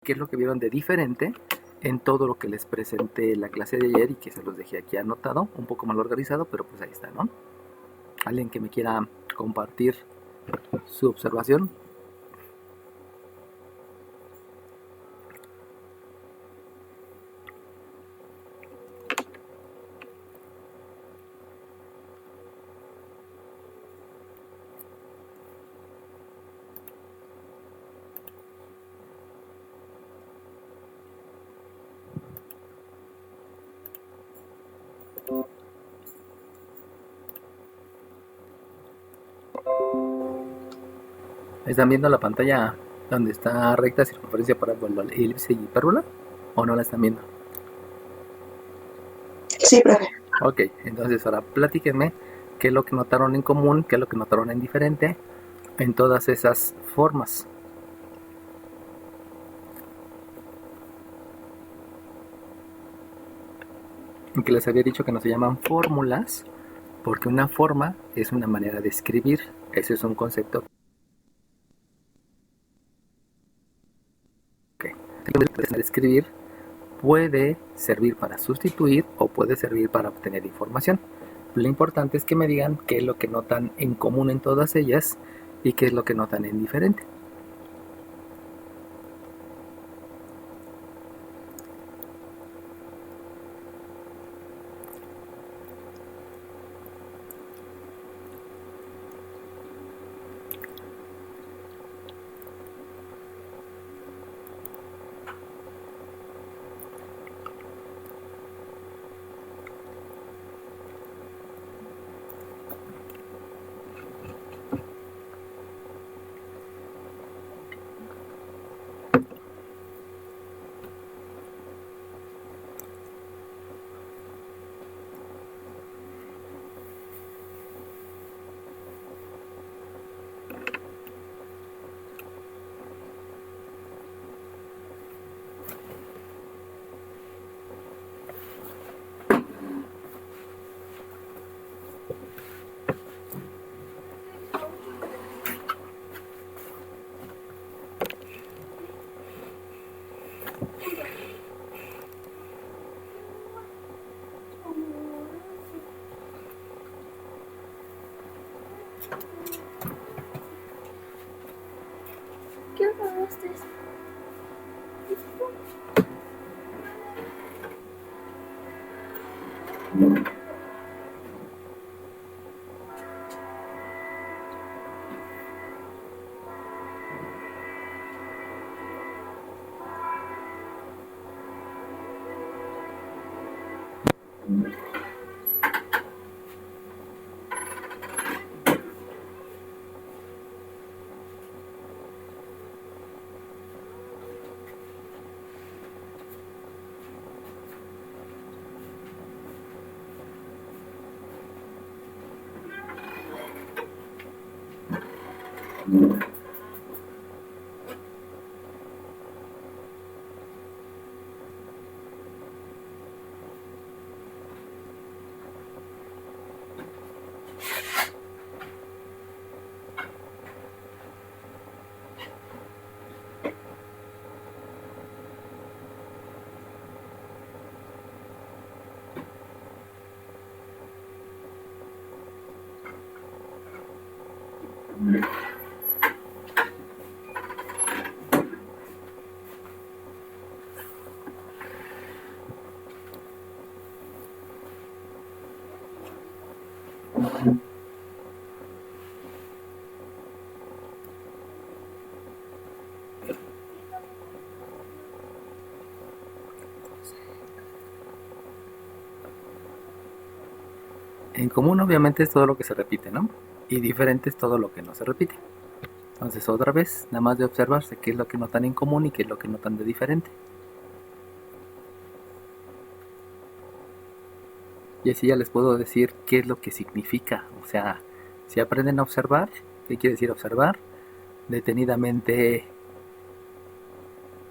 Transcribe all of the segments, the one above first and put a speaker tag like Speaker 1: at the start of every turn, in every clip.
Speaker 1: qué es lo que vieron de diferente en todo lo que les presenté en la clase de ayer y que se los dejé aquí anotado, un poco mal organizado, pero pues ahí está, ¿no? Alguien que me quiera compartir su observación. ¿Están viendo la pantalla donde está recta, circunferencia, parábola, elipse y hipérbola? ¿O no la están viendo?
Speaker 2: Sí, profe.
Speaker 1: Ok, entonces ahora platíquenme qué es lo que notaron en común, qué es lo que notaron en diferente en todas esas formas. Que les había dicho que no se llaman fórmulas, porque una forma es una manera de escribir. Ese es un concepto que escribir puede servir para sustituir o puede servir para obtener información. Lo importante es que me digan qué es lo que notan en común en todas ellas y qué es lo que notan en diferente. En común obviamente es todo lo que se repite, ¿no? Y diferente es todo lo que no se repite. Entonces otra vez, nada más de observarse qué es lo que notan en común y qué es lo que notan de diferente. Y así ya les puedo decir qué es lo que significa. O sea, si aprenden a observar, ¿qué quiere decir observar? Detenidamente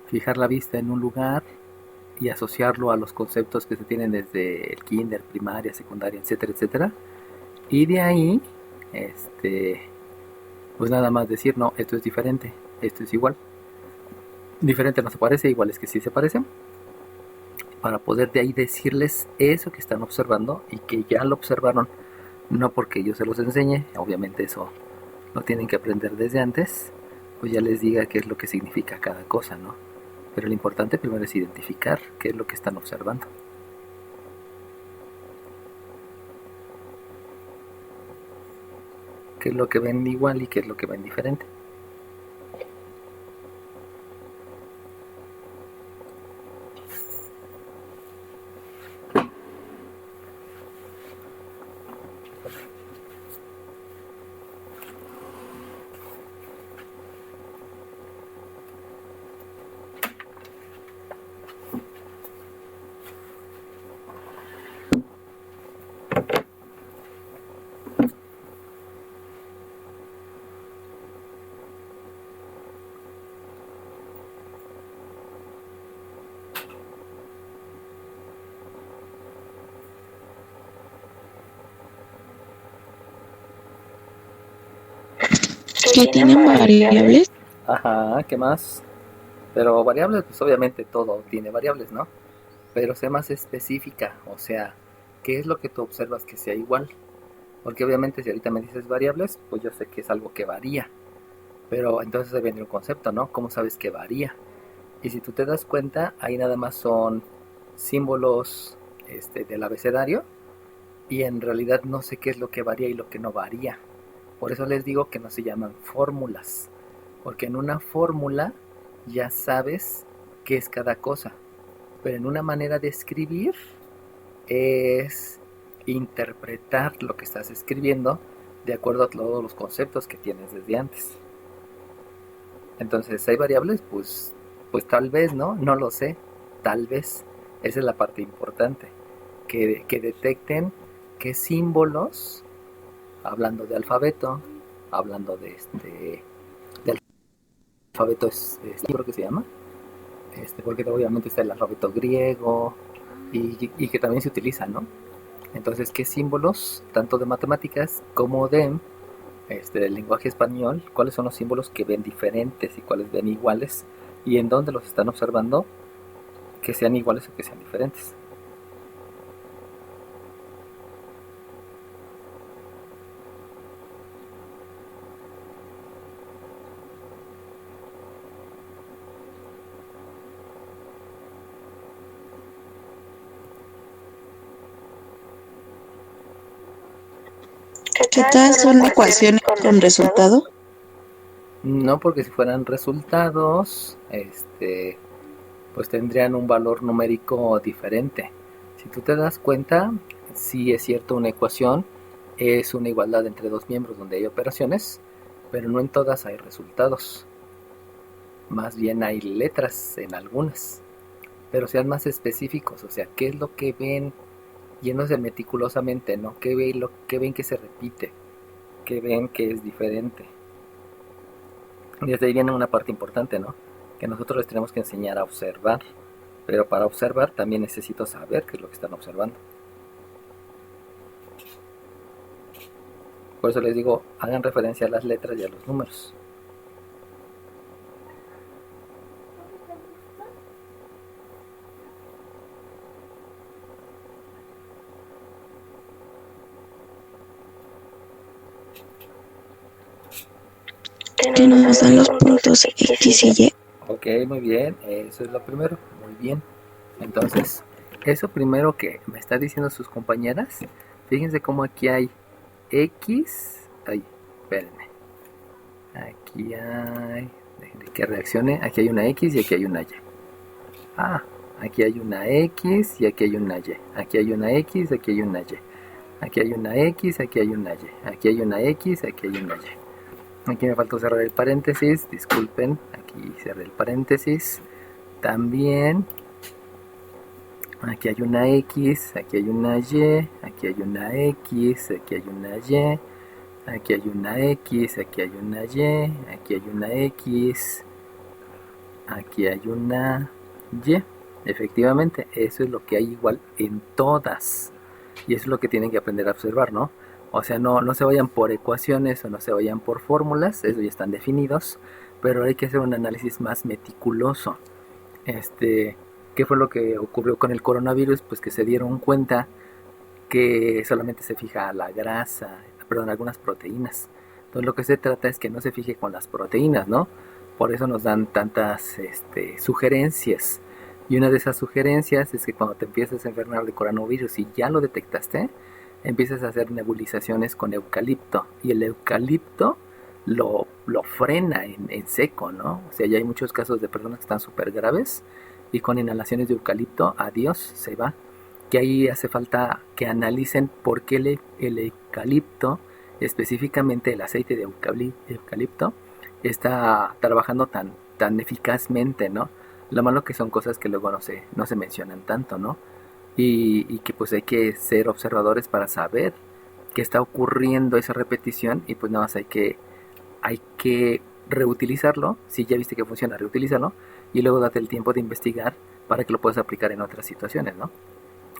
Speaker 1: fijar la vista en un lugar y asociarlo a los conceptos que se tienen desde el kinder, primaria, secundaria, etcétera, etcétera. Y de ahí, pues nada más decir, no, esto es diferente, esto es igual. Diferente no se parece, igual es que sí se parecen, para poder de ahí decirles eso que están observando y que ya lo observaron, no porque yo se los enseñe, obviamente eso lo tienen que aprender desde antes, pues ya les diga qué es lo que significa cada cosa, ¿no? Pero lo importante primero es identificar qué es lo que están observando. Qué es lo que ven igual y qué es lo que ven diferente.
Speaker 2: Que tienen variables.
Speaker 1: Ajá, ¿qué más? Pero variables, pues obviamente todo tiene variables, ¿no? Pero sé más específica, o sea, ¿qué es lo que tú observas que sea igual? Porque obviamente si ahorita me dices variables, pues yo sé que es algo que varía. Pero entonces ahí viene un concepto, ¿no? ¿Cómo sabes que varía? Y si tú te das cuenta, ahí nada más son símbolos del abecedario y en realidad no sé qué es lo que varía y lo que no varía. Por eso les digo que no se llaman fórmulas, porque en una fórmula ya sabes qué es cada cosa, pero en una manera de escribir es interpretar lo que estás escribiendo de acuerdo a todos los conceptos que tienes desde antes. Entonces, ¿hay variables? Pues tal vez, ¿no? No lo sé, tal vez. Esa es la parte importante, que detecten qué símbolos, hablando de alfabeto, hablando de alfabeto creo que se llama, porque obviamente está el alfabeto griego y que también se utiliza, ¿no? Entonces, ¿qué símbolos, tanto de matemáticas como del lenguaje español, cuáles son los símbolos que ven diferentes y cuáles ven iguales y en dónde los están observando que sean iguales o que sean diferentes?
Speaker 2: ¿Qué tal son ecuaciones con resultado?
Speaker 1: No, porque si fueran resultados, pues tendrían un valor numérico diferente. Si tú te das cuenta, sí es cierto, una ecuación es una igualdad entre dos miembros donde hay operaciones, pero no en todas hay resultados. Más bien hay letras en algunas. Pero sean más específicos, o sea, qué es lo que ven yéndose meticulosamente, ¿no? ¿Qué ven que se repite? ¿Qué ven que es diferente? Y desde ahí viene una parte importante, ¿no? Que nosotros les tenemos que enseñar a observar, pero para observar también necesito saber qué es lo que están observando. Por eso les digo, hagan referencia a las letras y a los números.
Speaker 2: Que nos dan los puntos X y Y.
Speaker 1: Ok, muy bien, eso es lo primero, muy bien. Entonces, eso primero que me está diciendo sus compañeras, fíjense cómo aquí hay X, ay, espérenme, aquí hay, déjenme que reaccione, aquí hay una X y aquí hay una Y. Ah, aquí hay una X y aquí hay una Y, aquí hay una X, aquí hay una Y, aquí hay una X, aquí hay una Y, aquí hay una X, aquí hay una Y. Aquí me faltó cerrar el paréntesis, disculpen, aquí cerré el paréntesis. También aquí hay una X, aquí hay una Y, aquí hay una X, aquí hay una Y, aquí hay una X, aquí hay una Y, aquí hay una X, aquí hay una Y. Efectivamente, eso es lo que hay igual en todas. Y eso es lo que tienen que aprender a observar, ¿no? O sea, no se vayan por ecuaciones o no se vayan por fórmulas, eso ya están definidos, pero hay que hacer un análisis más meticuloso. ¿Qué fue lo que ocurrió con el coronavirus? Pues que se dieron cuenta que solamente se fija a la grasa, perdón, algunas proteínas. Entonces lo que se trata es que no se fije con las proteínas, ¿no? Por eso nos dan tantas sugerencias. Y una de esas sugerencias es que cuando te empiezas a enfermar de coronavirus y ya lo detectaste, empiezas a hacer nebulizaciones con eucalipto. Y el eucalipto lo frena en seco, ¿no? O sea, ya hay muchos casos de personas que están súper graves y con inhalaciones de eucalipto, adiós, se va. Que ahí hace falta que analicen por qué el eucalipto, específicamente el aceite de eucalipto, está trabajando tan eficazmente, ¿no? Lo malo que son cosas que luego no se mencionan tanto, ¿no? Y que pues hay que ser observadores para saber qué está ocurriendo esa repetición y pues nada más hay que reutilizarlo. Si ya viste que funciona, reutilízalo y luego date el tiempo de investigar para que lo puedas aplicar en otras situaciones, ¿no?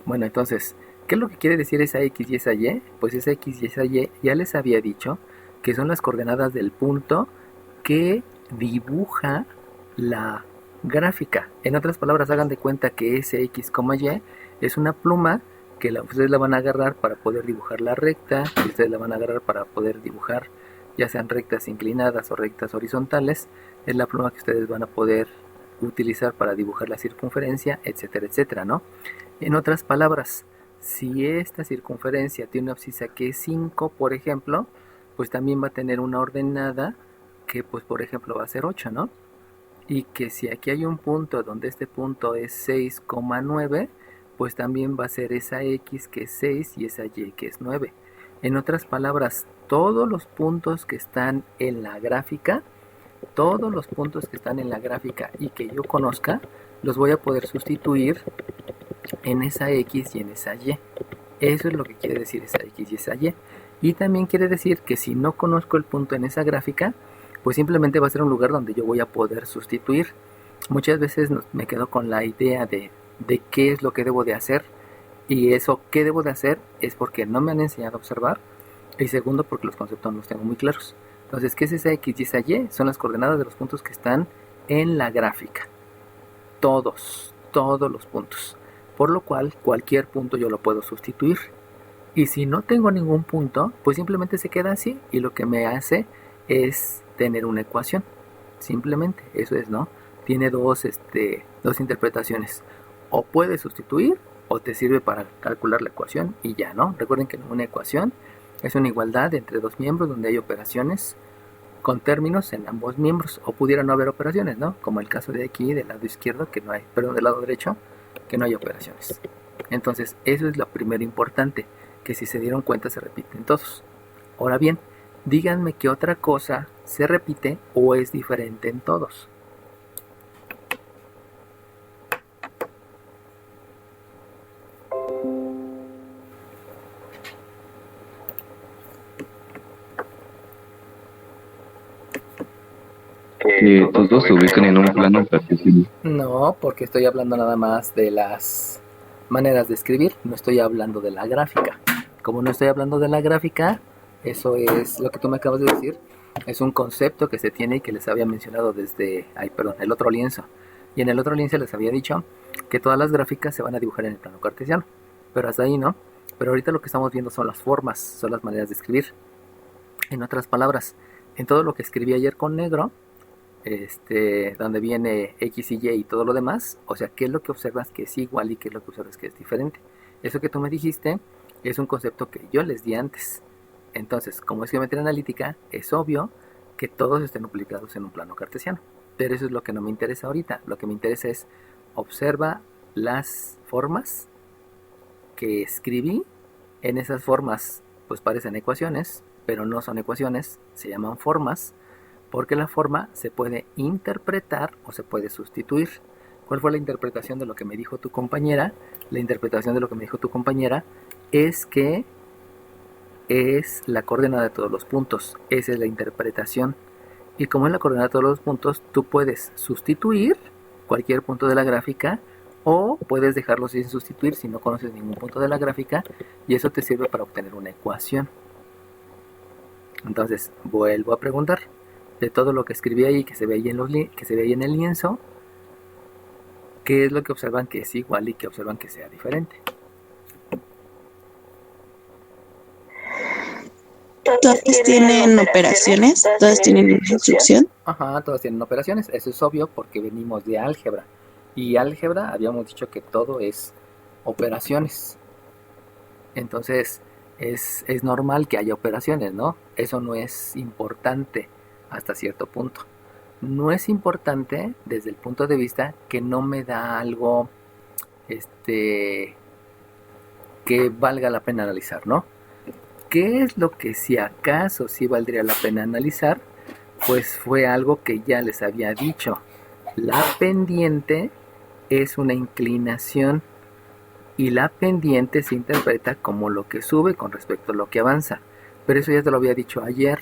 Speaker 1: Bueno, entonces, ¿qué es lo que quiere decir esa X y esa Y? Pues esa X y esa Y ya les había dicho que son las coordenadas del punto que dibuja la gráfica. En otras palabras, hagan de cuenta que ese X, Y es una pluma que ustedes la van a agarrar para poder dibujar la recta, y ustedes la van a agarrar para poder dibujar ya sean rectas inclinadas o rectas horizontales. Es la pluma que ustedes van a poder utilizar para dibujar la circunferencia, etcétera, etcétera, ¿no? En otras palabras, si esta circunferencia tiene una abscisa que es 5, por ejemplo, pues también va a tener una ordenada que, pues, por ejemplo, va a ser 8, ¿no? Y que si aquí hay un punto donde este punto es 6,9, pues también va a ser esa X que es 6 y esa Y que es 9. En otras palabras, todos los puntos que están en la gráfica, y que yo conozca, los voy a poder sustituir en esa X y en esa Y. Eso es lo que quiere decir esa X y esa Y. Y también quiere decir que si no conozco el punto en esa gráfica, pues simplemente va a ser un lugar donde yo voy a poder sustituir. Muchas veces me quedo con la idea de qué es lo que debo de hacer, y eso que debo de hacer es porque no me han enseñado a observar, y segundo porque los conceptos no los tengo muy claros. Entonces, ¿qué es esa X y esa Y? Son las coordenadas de los puntos que están en la gráfica. Todos los puntos. Por lo cual, cualquier punto yo lo puedo sustituir. Y si no tengo ningún punto, pues simplemente se queda así, y lo que me hace es tener una ecuación. Simplemente, eso es, ¿no? Tiene dos interpretaciones. O puedes sustituir, o te sirve para calcular la ecuación y ya, ¿no? Recuerden que una ecuación es una igualdad entre dos miembros donde hay operaciones con términos en ambos miembros, o pudiera no haber operaciones, ¿no? Como el caso de aquí, del lado izquierdo, que no hay, perdón, del lado derecho, que no hay operaciones. Entonces, eso es lo primero importante, que si se dieron cuenta se repiten todos. Ahora bien, díganme qué otra cosa se repite o es diferente en todos.
Speaker 3: Que todos se ubican en un plano cartesiano.
Speaker 1: No, porque estoy hablando nada más de las maneras de escribir, no estoy hablando de la gráfica. Como no estoy hablando de la gráfica, eso es lo que tú me acabas de decir, es un concepto que se tiene y que les había mencionado desde, el otro lienzo. Y en el otro lienzo les había dicho que todas las gráficas se van a dibujar en el plano cartesiano, pero hasta ahí no. Pero ahorita lo que estamos viendo son las formas, son las maneras de escribir. En otras palabras, en todo lo que escribí ayer con negro, donde viene X y Y todo lo demás, o sea, qué es lo que observas que es igual y qué es lo que observas que es diferente. Eso que tú me dijiste es un concepto que yo les di antes. Entonces, como es geometría analítica, es obvio que todos estén aplicados en un plano cartesiano. Pero eso es lo que no me interesa ahorita. Lo que me interesa es observa las formas que escribí. En esas formas pues parecen ecuaciones, pero no son ecuaciones, se llaman formas, porque la forma se puede interpretar o se puede sustituir. ¿Cuál fue la interpretación de lo que me dijo tu compañera? La interpretación de lo que me dijo tu compañera es que es la coordenada de todos los puntos. Esa es la interpretación. Y como es la coordenada de todos los puntos, tú puedes sustituir cualquier punto de la gráfica o puedes dejarlo sin sustituir si no conoces ningún punto de la gráfica, y eso te sirve para obtener una ecuación. Entonces, vuelvo a preguntar, de todo lo que escribí ahí, que se veía que se veía en el lienzo, qué es lo que observan que es igual y que observan que sea diferente.
Speaker 2: Todas tienen operaciones, todas tienen una instrucción.
Speaker 1: Ajá, todas tienen operaciones, eso es obvio porque venimos de álgebra. Y álgebra habíamos dicho que todo es operaciones. Entonces es normal que haya operaciones, ¿no? Eso no es importante hasta cierto punto. No es importante desde el punto de vista que no me da algo que valga la pena analizar, ¿no? ¿Qué es lo que si acaso sí valdría la pena analizar? Pues fue algo que ya les había dicho. La pendiente es una inclinación y la pendiente se interpreta como lo que sube con respecto a lo que avanza. Pero eso ya te lo había dicho ayer.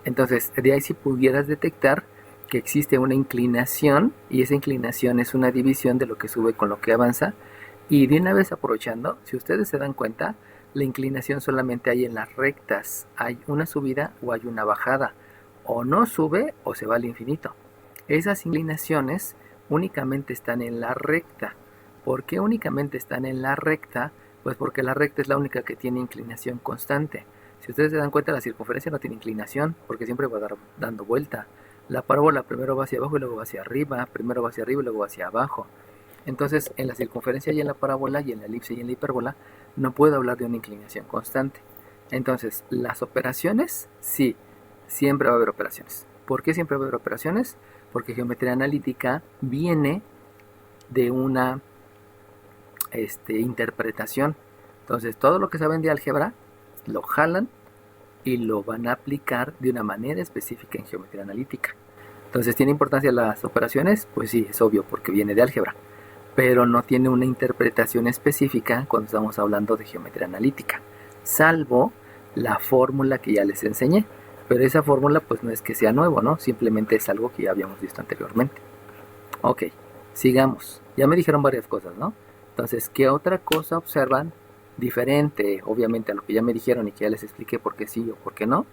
Speaker 1: Entonces, de ahí si pudieras detectar que existe una inclinación y esa inclinación es una división de lo que sube con lo que avanza. Y de una vez aprovechando, si ustedes se dan cuenta, la inclinación solamente hay en las rectas. Hay una subida o hay una bajada. O no sube o se va al infinito. Esas inclinaciones únicamente están en la recta. ¿Por qué únicamente están en la recta? Pues porque la recta es la única que tiene inclinación constante. Si ustedes se dan cuenta, la circunferencia no tiene inclinación porque siempre va dando vuelta. La parábola primero va hacia abajo y luego va hacia arriba, primero va hacia arriba y luego va hacia abajo. Entonces, en la circunferencia y en la parábola y en la elipse y en la hipérbola no puedo hablar de una inclinación constante. Entonces, las operaciones, sí, siempre va a haber operaciones. ¿Por qué siempre va a haber operaciones? Porque geometría analítica viene de una interpretación. Entonces, todo lo que saben de álgebra lo jalan y lo van a aplicar de una manera específica en geometría analítica. Entonces, ¿tiene importancia las operaciones? Pues sí, es obvio, porque viene de álgebra, pero no tiene una interpretación específica cuando estamos hablando de geometría analítica, salvo la fórmula que ya les enseñé. Pero esa fórmula pues no es que sea nuevo, ¿no? Simplemente es algo que ya habíamos visto anteriormente. Ok, sigamos. Ya me dijeron varias cosas, ¿no? Entonces, ¿qué otra cosa observan diferente, obviamente, a lo que ya me dijeron y que ya les expliqué por qué sí o por qué no?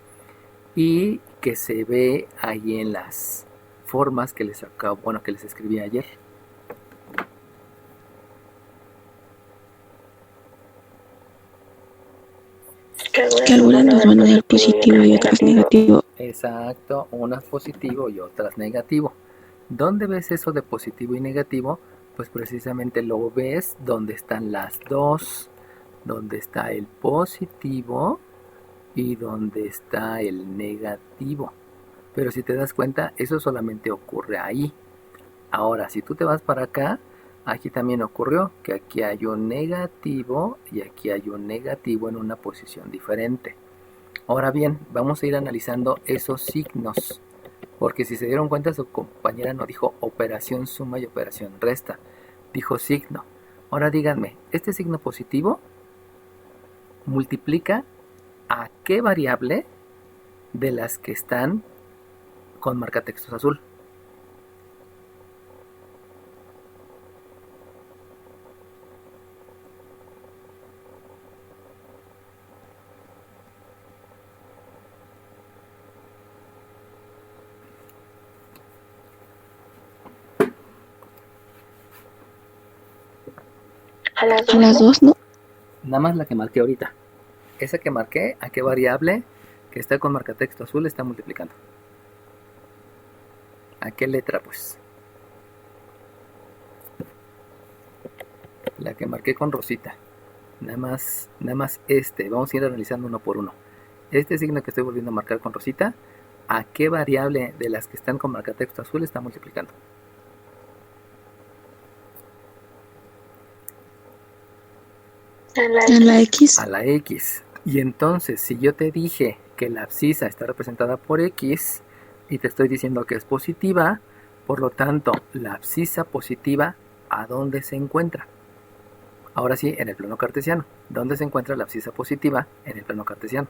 Speaker 1: Y que se ve ahí en las formas que les que les escribí ayer.
Speaker 2: Que algunas nos van a dar positivo y otras negativo.
Speaker 1: Exacto, unas positivo y otras negativo. ¿Dónde ves eso de positivo y negativo? Pues precisamente lo ves donde están las dos, donde está el positivo y donde está el negativo. Pero si te das cuenta, eso solamente ocurre ahí. Ahora, si tú te vas para acá, aquí también ocurrió que aquí hay un negativo y aquí hay un negativo en una posición diferente. Ahora bien, vamos a ir analizando esos signos, porque si se dieron cuenta, su compañera no dijo operación suma y operación resta, dijo signo. Ahora díganme, ¿este signo positivo multiplica a qué variable de las que están con marcatextos azul?
Speaker 2: A las dos, ¿no?
Speaker 1: Nada más la que marqué ahorita. Esa que marqué, ¿a qué variable que está con marcatexto azul está multiplicando? ¿A qué letra, pues? La que marqué con rosita. Nada más vamos a ir analizando uno por uno. Este signo que estoy volviendo a marcar con rosita, ¿a qué variable de las que están con marcatexto azul está multiplicando?
Speaker 2: A la X.
Speaker 1: A la X. Y entonces, si yo te dije que la abscisa está representada por X y te estoy diciendo que es positiva, por lo tanto, la abscisa positiva, ¿a dónde se encuentra? Ahora sí, en el plano cartesiano. ¿Dónde se encuentra la abscisa positiva en el plano cartesiano?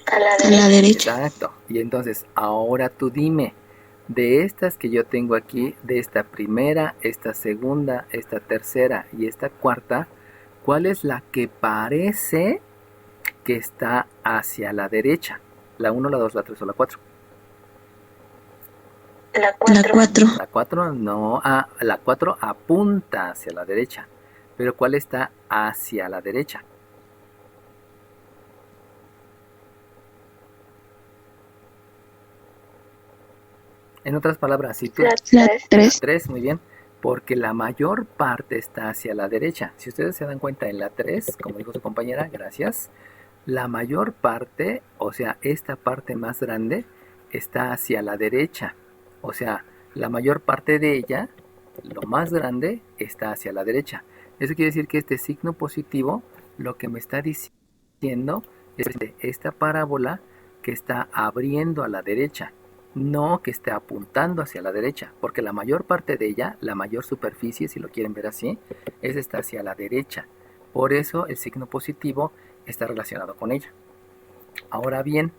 Speaker 2: A la derecha.
Speaker 1: Exacto. Y entonces, ahora tú dime, de estas que yo tengo aquí, de esta primera, esta segunda, esta tercera y esta cuarta, ¿cuál es la que parece que está hacia la derecha? ¿La 1, la 2, la 3 o la 4?
Speaker 2: La 4.
Speaker 1: La 4 no, la 4 apunta hacia la derecha. Pero ¿cuál está hacia la derecha? En otras palabras, si tú...
Speaker 2: La
Speaker 1: La
Speaker 2: 3.
Speaker 1: 3, muy bien, porque la mayor parte está hacia la derecha. Si ustedes se dan cuenta en la 3, como dijo su compañera, gracias, la mayor parte, o sea, esta parte más grande, está hacia la derecha. O sea, la mayor parte de ella, lo más grande, está hacia la derecha. Eso quiere decir que este signo positivo lo que me está diciendo es que esta parábola que está abriendo a la derecha, no que esté apuntando hacia la derecha, porque la mayor parte de ella, la mayor superficie, si lo quieren ver así, es esta hacia la derecha. Por eso el signo positivo está relacionado con ella. Ahora bien,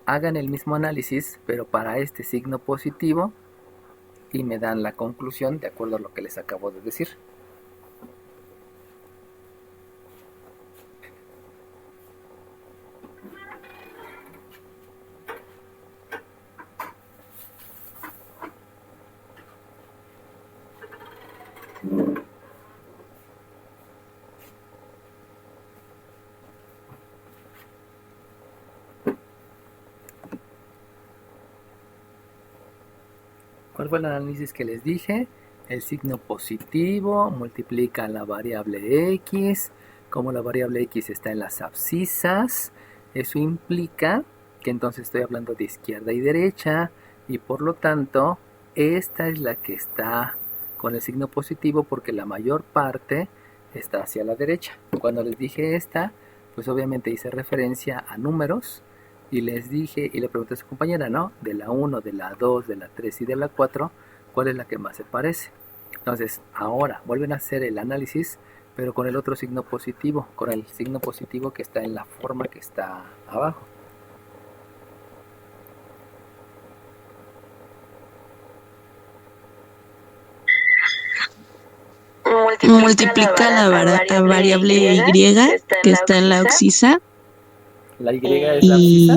Speaker 1: hagan el mismo análisis, pero para este signo positivo, y me dan la conclusión de acuerdo a lo que les acabo de decir. ¿Cuál fue el análisis que les dije? El signo positivo multiplica la variable x. Como la variable x está en las abscisas, eso implica que entonces estoy hablando de izquierda y derecha, y por lo tanto esta es la que está con el signo positivo porque la mayor parte está hacia la derecha. Cuando les dije esta, pues obviamente hice referencia a números y les dije, y le pregunté a su compañera, ¿no? De la 1, de la 2, de la 3 y de la 4, ¿cuál es la que más se parece? Entonces, ahora vuelven a hacer el análisis, pero con el otro signo positivo, con el signo positivo que está en la forma que está abajo.
Speaker 2: Multiplica la variable y que está en la abscisa.
Speaker 1: ¿La y es la abscisa?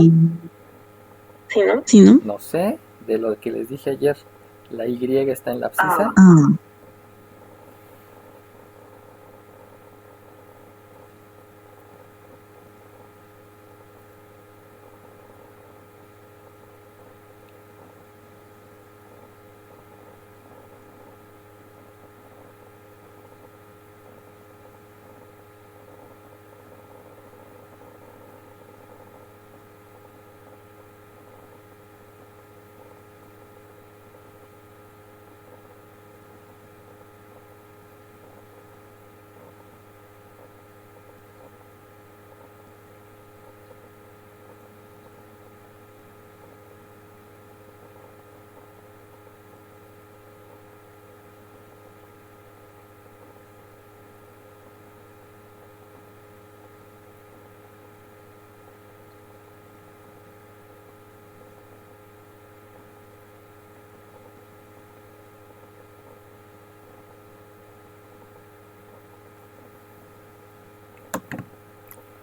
Speaker 2: ¿Sí, no?
Speaker 1: No sé, de lo que les dije ayer, ¿la y está en la abscisa?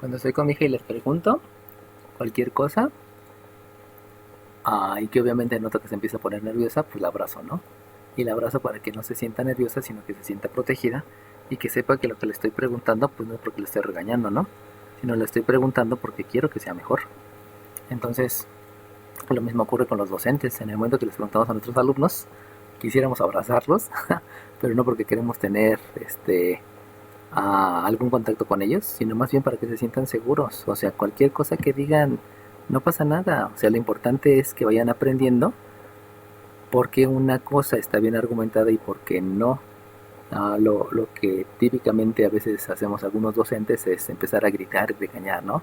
Speaker 1: Cuando estoy con mi hija y les pregunto cualquier cosa, y que obviamente noto que se empieza a poner nerviosa, pues la abrazo, ¿no? Y la abrazo para que no se sienta nerviosa, sino que se sienta protegida y que sepa que lo que le estoy preguntando, pues no es porque le estoy regañando, ¿no? Sino le estoy preguntando porque quiero que sea mejor. Entonces, lo mismo ocurre con los docentes. En el momento que les preguntamos a nuestros alumnos, quisiéramos abrazarlos, pero no porque queremos tener algún contacto con ellos, sino más bien para que se sientan seguros. O sea, cualquier cosa que digan, no pasa nada. O sea, lo importante es que vayan aprendiendo por qué una cosa está bien argumentada y por qué no. Lo que típicamente a veces hacemos algunos docentes es empezar a gritar y regañar, ¿no?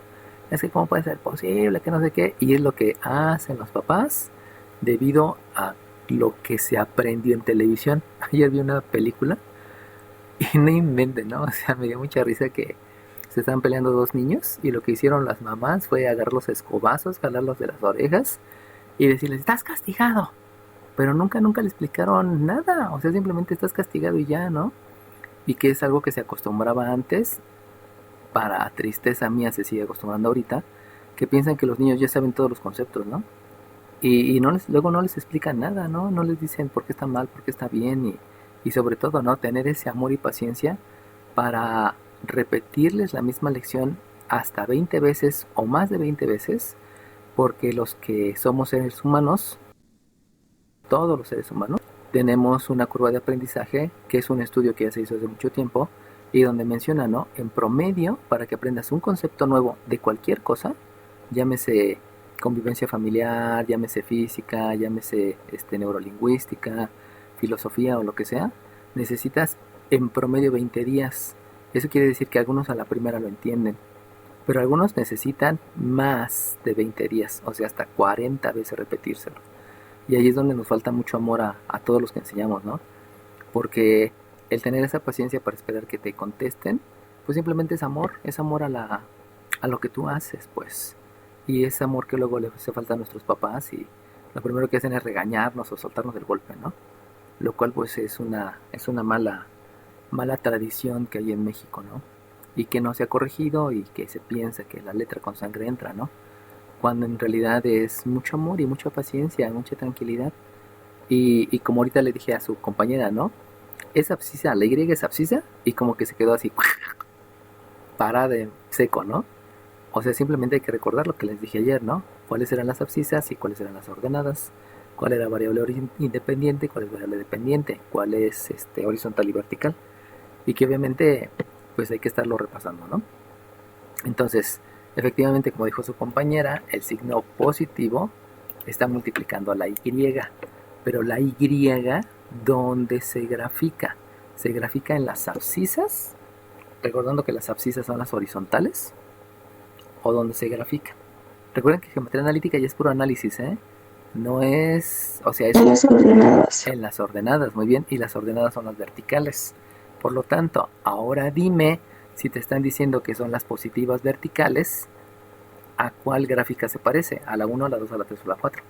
Speaker 1: Es que cómo puede ser posible, que no sé qué, y es lo que hacen los papás debido a lo que se aprendió en televisión. Ayer vi una película y no inventen, ¿no? O sea, me dio mucha risa que se estaban peleando dos niños y lo que hicieron las mamás fue agarrarlos a escobazos, jalarlos de las orejas y decirles, estás castigado. Pero nunca le explicaron nada, o sea, simplemente estás castigado y ya, ¿no? Y que es algo que se acostumbraba antes, para tristeza mía se sigue acostumbrando ahorita, que piensan que los niños ya saben todos los conceptos, ¿no? Y luego no les explican nada, ¿no? No les dicen por qué está mal, por qué está bien y sobre todo, ¿no? Tener ese amor y paciencia para repetirles la misma lección hasta 20 veces o más de 20 veces, porque los que somos seres humanos, todos los seres humanos, tenemos una curva de aprendizaje, que es un estudio que ya se hizo hace mucho tiempo, y donde menciona, ¿no? En promedio, para que aprendas un concepto nuevo de cualquier cosa, llámese convivencia familiar, llámese física, llámese neurolingüística, filosofía o lo que sea, necesitas en promedio 20 días. Eso quiere decir que algunos a la primera lo entienden, pero algunos necesitan más de 20 días, o sea, hasta 40 veces repetírselo. Y ahí es donde nos falta mucho amor a todos los que enseñamos, ¿no? Porque el tener esa paciencia para esperar que te contesten, pues simplemente es amor a lo que tú haces, pues. Y es amor que luego le hace falta a nuestros papás y lo primero que hacen es regañarnos o soltarnos del golpe, ¿no? Lo cual pues es una mala tradición que hay en México, ¿no? Y que no se ha corregido y que se piensa que la letra con sangre entra, ¿no? Cuando en realidad es mucho amor y mucha paciencia, mucha tranquilidad. Y como ahorita le dije a su compañera, ¿no? Es abscisa, la Y es abscisa y como que se quedó así, parada de seco, ¿no? O sea, simplemente hay que recordar lo que les dije ayer, ¿no? Cuáles eran las abscisas y cuáles eran las ordenadas. Cuál era variable independiente, cuál es variable dependiente, cuál es horizontal y vertical. Y que obviamente pues hay que estarlo repasando, ¿no? Entonces, efectivamente, como dijo su compañera, el signo positivo está multiplicando a la Y. Pero la Y, ¿dónde se grafica? Se grafica en las abscisas, recordando que las abscisas son las horizontales, o donde se grafica. Recuerden que geometría analítica ya es puro análisis, ¿eh? No es, o sea, es
Speaker 2: En las ordenadas.
Speaker 1: en las ordenadas, muy bien, y las ordenadas son las verticales. Por lo tanto, ahora dime si te están diciendo que son las positivas verticales, ¿a cuál gráfica se parece? ¿A la 1, a la 2, a la 3 o a la 4?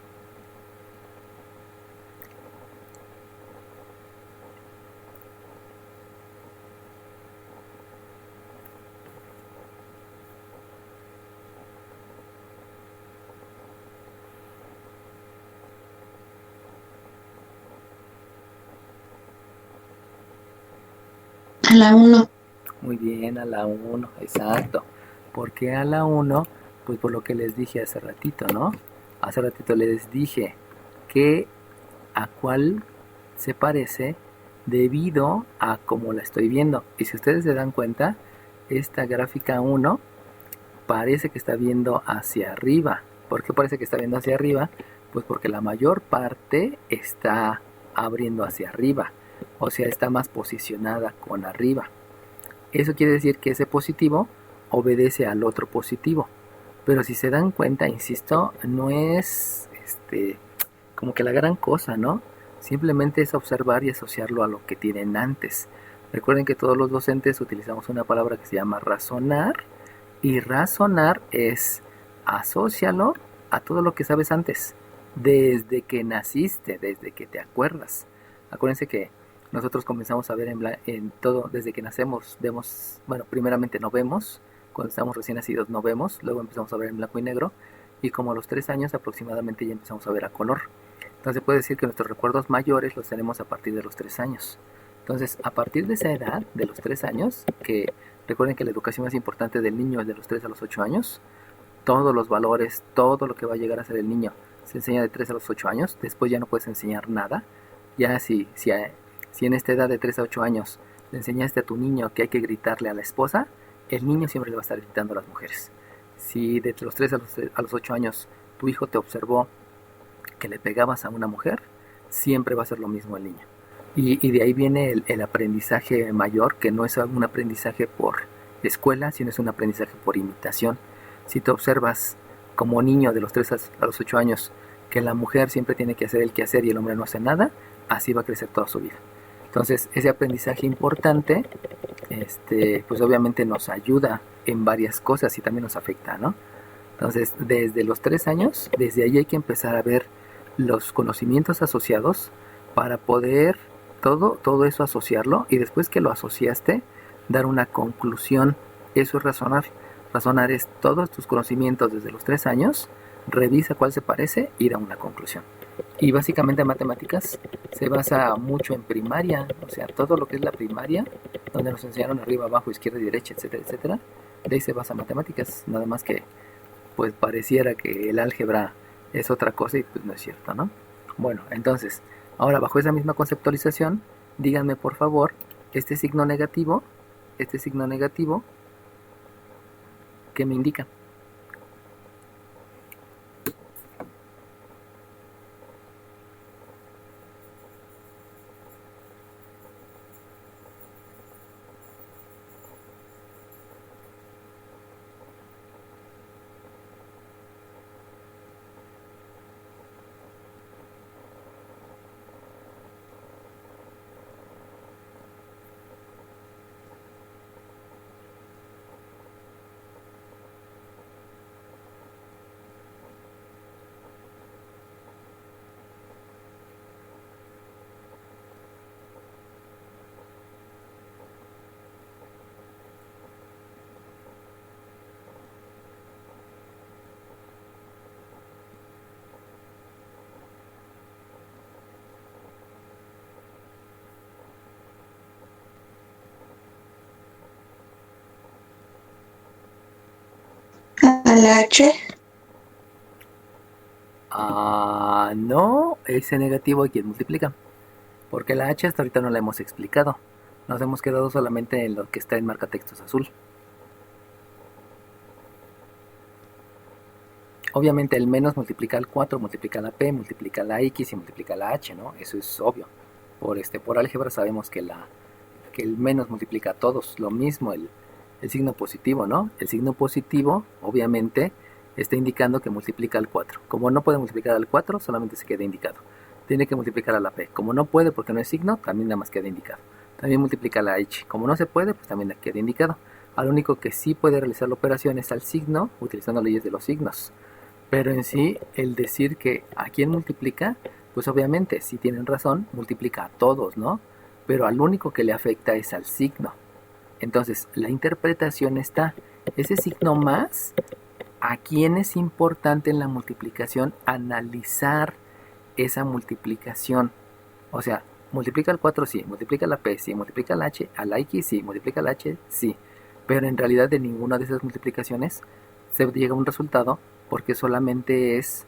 Speaker 2: A la 1.
Speaker 1: Muy bien, a la 1, exacto. ¿Por qué a la 1? Pues por lo que les dije hace ratito, ¿no? Hace ratito les dije que a cuál se parece debido a cómo la estoy viendo. Y si ustedes se dan cuenta, esta gráfica 1 parece que está viendo hacia arriba. ¿Por qué parece que está viendo hacia arriba? Pues porque la mayor parte está abriendo hacia arriba. O sea, está más posicionada con arriba. Eso quiere decir que ese positivo obedece al otro positivo. Pero si se dan cuenta, insisto, no es como que la gran cosa, ¿no? Simplemente es observar y asociarlo a lo que tienen antes. Recuerden que todos los docentes utilizamos una palabra que se llama razonar. Y razonar es asócialo a todo lo que sabes antes. Desde que naciste, desde que te acuerdas. Acuérdense que nosotros comenzamos a ver en todo, desde que nacemos, vemos, bueno, primeramente no vemos, cuando estamos recién nacidos no vemos, luego empezamos a ver en blanco y negro, y como a los 3 años aproximadamente ya empezamos a ver a color. Entonces puede decir que nuestros recuerdos mayores los tenemos a partir de los 3 años. Entonces, a partir de esa edad, de los 3 años, que recuerden que la educación más importante del niño es de los 3 a los 8 años, todos los valores, todo lo que va a llegar a ser el niño, se enseña de 3 a los 8 años, después ya no puedes enseñar nada. Ya si en esta edad de 3 a 8 años le enseñaste a tu niño que hay que gritarle a la esposa, el niño siempre le va a estar gritando a las mujeres. Si de los 3 a los 8 años tu hijo te observó que le pegabas a una mujer, siempre va a ser lo mismo el niño. Y de ahí viene el aprendizaje mayor, que no es un aprendizaje por escuela, sino es un aprendizaje por imitación. Si te observas como niño de los 3 a los 8 años que la mujer siempre tiene que hacer el quehacer y el hombre no hace nada, así va a crecer toda su vida. Entonces, ese aprendizaje importante, pues obviamente nos ayuda en varias cosas y también nos afecta, ¿no? Entonces, desde los 3 años, desde ahí hay que empezar a ver los conocimientos asociados para poder todo eso asociarlo y después que lo asociaste, dar una conclusión. Eso es razonar. Razonar es todos tus conocimientos desde los 3 años, revisa cuál se parece y da una conclusión. Y básicamente matemáticas se basa mucho en primaria, o sea, todo lo que es la primaria, donde nos enseñaron arriba, abajo, izquierda y derecha, etcétera, etcétera, de ahí se basa matemáticas, nada más que pues pareciera que el álgebra es otra cosa y pues no es cierto, ¿no? Bueno, entonces, ahora bajo esa misma conceptualización, díganme por favor, este signo negativo, ¿qué me indica?
Speaker 2: A la H.
Speaker 1: No, ese negativo hay quien multiplica, porque la H hasta ahorita no la hemos explicado, nos hemos quedado solamente en lo que está en marcatextos azul. Obviamente el menos multiplica el 4, multiplica la P, multiplica la X y multiplica la H, ¿no? Eso es obvio. Por álgebra sabemos que el menos multiplica a todos, lo mismo el signo positivo, ¿no? El signo positivo, obviamente, está indicando que multiplica al 4. Como no puede multiplicar al 4, solamente se queda indicado. Tiene que multiplicar a la P. Como no puede porque no es signo, también nada más queda indicado. También multiplica a la H. Como no se puede, pues también queda indicado. Al único que sí puede realizar la operación es al signo, utilizando leyes de los signos. Pero en sí, el decir que a quién multiplica, pues obviamente, si tienen razón, multiplica a todos, ¿no? Pero al único que le afecta es al signo. Entonces, la interpretación está, ese signo más, ¿a quién es importante en la multiplicación analizar esa multiplicación? O sea, multiplica el 4, sí, multiplica la P, sí, multiplica la H, a la X, sí, multiplica la H, sí. Pero en realidad de ninguna de esas multiplicaciones se llega a un resultado porque solamente es,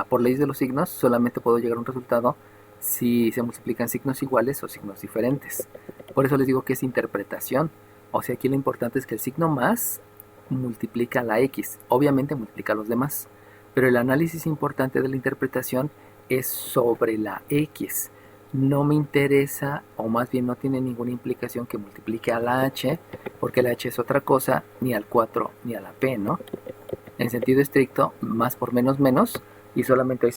Speaker 1: por leyes de los signos, solamente puedo llegar a un resultado si se multiplican signos iguales o signos diferentes. Por eso les digo que es interpretación. O sea, aquí lo importante es que el signo más multiplica la X. Obviamente multiplica a los demás. Pero el análisis importante de la interpretación es sobre la X. No me interesa, o más bien no tiene ninguna implicación que multiplique a la H, porque la H es otra cosa, ni al 4 ni a la P, ¿no? En sentido estricto, más por menos menos, y solamente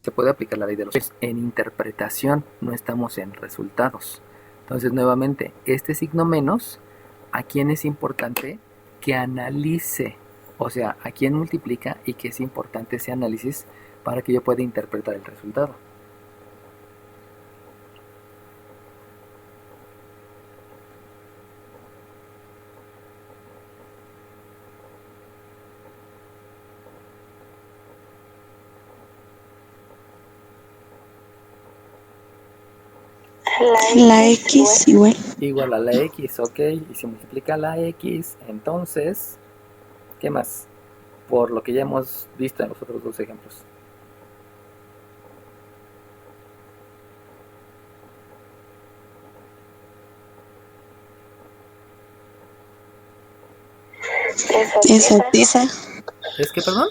Speaker 1: se puede aplicar la ley de los signos. En interpretación, no estamos en resultados. Entonces, nuevamente, este signo menos, ¿a quién es importante que analice? O sea, ¿a quién multiplica y que es importante ese análisis para que yo pueda interpretar el resultado?
Speaker 2: La X igual.
Speaker 1: Igual a la X, ok. Y si multiplica la X, entonces, ¿qué más? Por lo que ya hemos visto en los otros dos ejemplos.
Speaker 2: Esa.
Speaker 1: ¿Es que, perdón?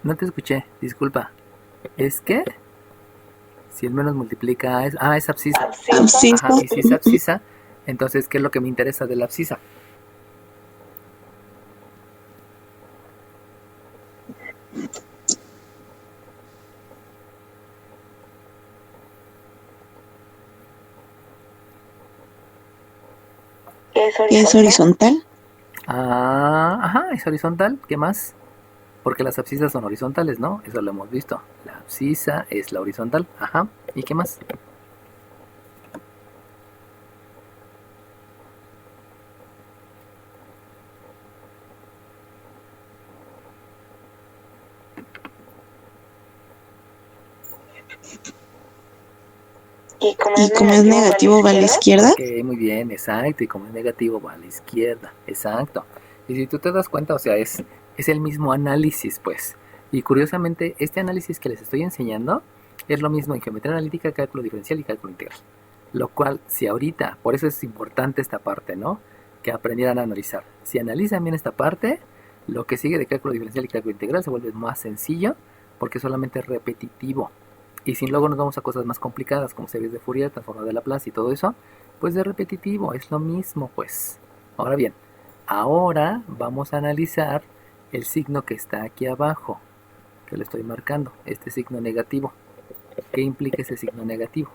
Speaker 1: No te escuché, disculpa. ¿Es que? Si el menos multiplica es... es abscisa.
Speaker 2: Abscisa.
Speaker 1: Ajá, y si es abscisa, entonces, ¿qué es lo que me interesa de la abscisa?
Speaker 2: Es horizontal.
Speaker 1: Es horizontal. ¿Qué más? Porque las abscisas son horizontales, ¿no? Eso lo hemos visto. La abscisa es la horizontal. Ajá. ¿Y qué más?
Speaker 2: Y como es negativo, va a la izquierda.
Speaker 1: Ok, muy bien, exacto. Y como es negativo, va a la izquierda. Exacto. Y si tú te das cuenta, o sea, es el mismo análisis, pues. Y curiosamente, este análisis que les estoy enseñando es lo mismo en geometría analítica, cálculo diferencial y cálculo integral. Lo cual, si ahorita, por eso es importante esta parte, ¿no? Que aprendieran a analizar. Si analizan bien esta parte, lo que sigue de cálculo diferencial y cálculo integral se vuelve más sencillo porque solamente es repetitivo. Y si luego nos vamos a cosas más complicadas como series de Fourier, transformador de Laplace y todo eso, pues de repetitivo, es lo mismo, pues. Ahora bien, ahora vamos a analizar el signo que está aquí abajo, que lo estoy marcando, este signo negativo. ¿Qué implica ese signo negativo?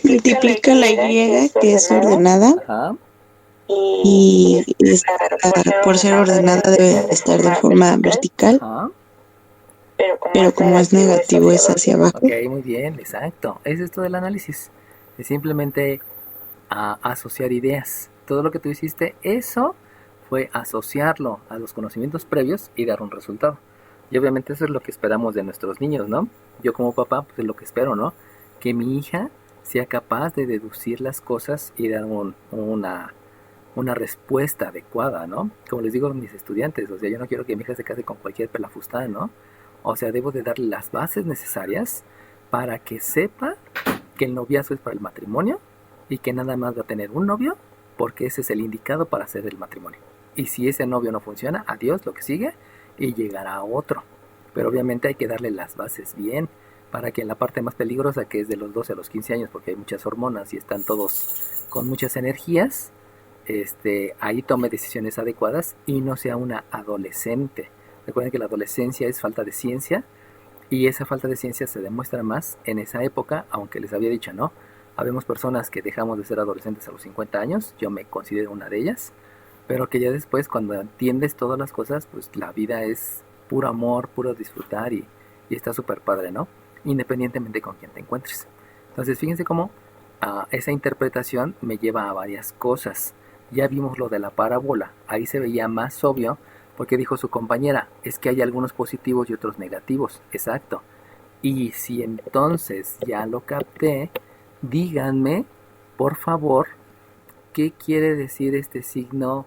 Speaker 2: Multiplica la Y, que es ordenada.
Speaker 1: Ajá.
Speaker 2: Y por ser ordenada debe estar de forma vertical.
Speaker 1: Ajá.
Speaker 2: Pero como es negativo es hacia abajo.
Speaker 1: Ok, muy bien, exacto. Es esto del análisis. Es simplemente asociar ideas. Todo lo que tú hiciste, eso fue asociarlo a los conocimientos previos y dar un resultado. Y obviamente eso es lo que esperamos de nuestros niños, ¿no? Yo como papá, pues es lo que espero, ¿no? Que mi hija sea capaz de deducir las cosas y dar una respuesta adecuada, ¿no? Como les digo a mis estudiantes, o sea, yo no quiero que mi hija se case con cualquier pelafustán, ¿no? O sea, debo de darle las bases necesarias para que sepa que el noviazgo es para el matrimonio y que nada más va a tener un novio porque ese es el indicado para hacer el matrimonio. Y si ese novio no funciona, adiós, lo que sigue, y llegará otro. Pero obviamente hay que darle las bases bien para que en la parte más peligrosa, que es de los 12 a los 15 años, porque hay muchas hormonas y están todos con muchas energías, ahí tome decisiones adecuadas y no sea una adolescente. Recuerden que la adolescencia es falta de ciencia y esa falta de ciencia se demuestra más en esa época, aunque les había dicho, ¿no? Habemos personas que dejamos de ser adolescentes a los 50 años, yo me considero una de ellas, pero que ya después cuando entiendes todas las cosas, pues la vida es puro amor, puro disfrutar y está súper padre, ¿no? Independientemente con quién te encuentres. Entonces fíjense cómo esa interpretación me lleva a varias cosas. Ya vimos lo de la parábola, ahí se veía más obvio porque dijo su compañera, es que hay algunos positivos y otros negativos, exacto. Y si entonces ya lo capté, díganme, por favor, qué quiere decir este signo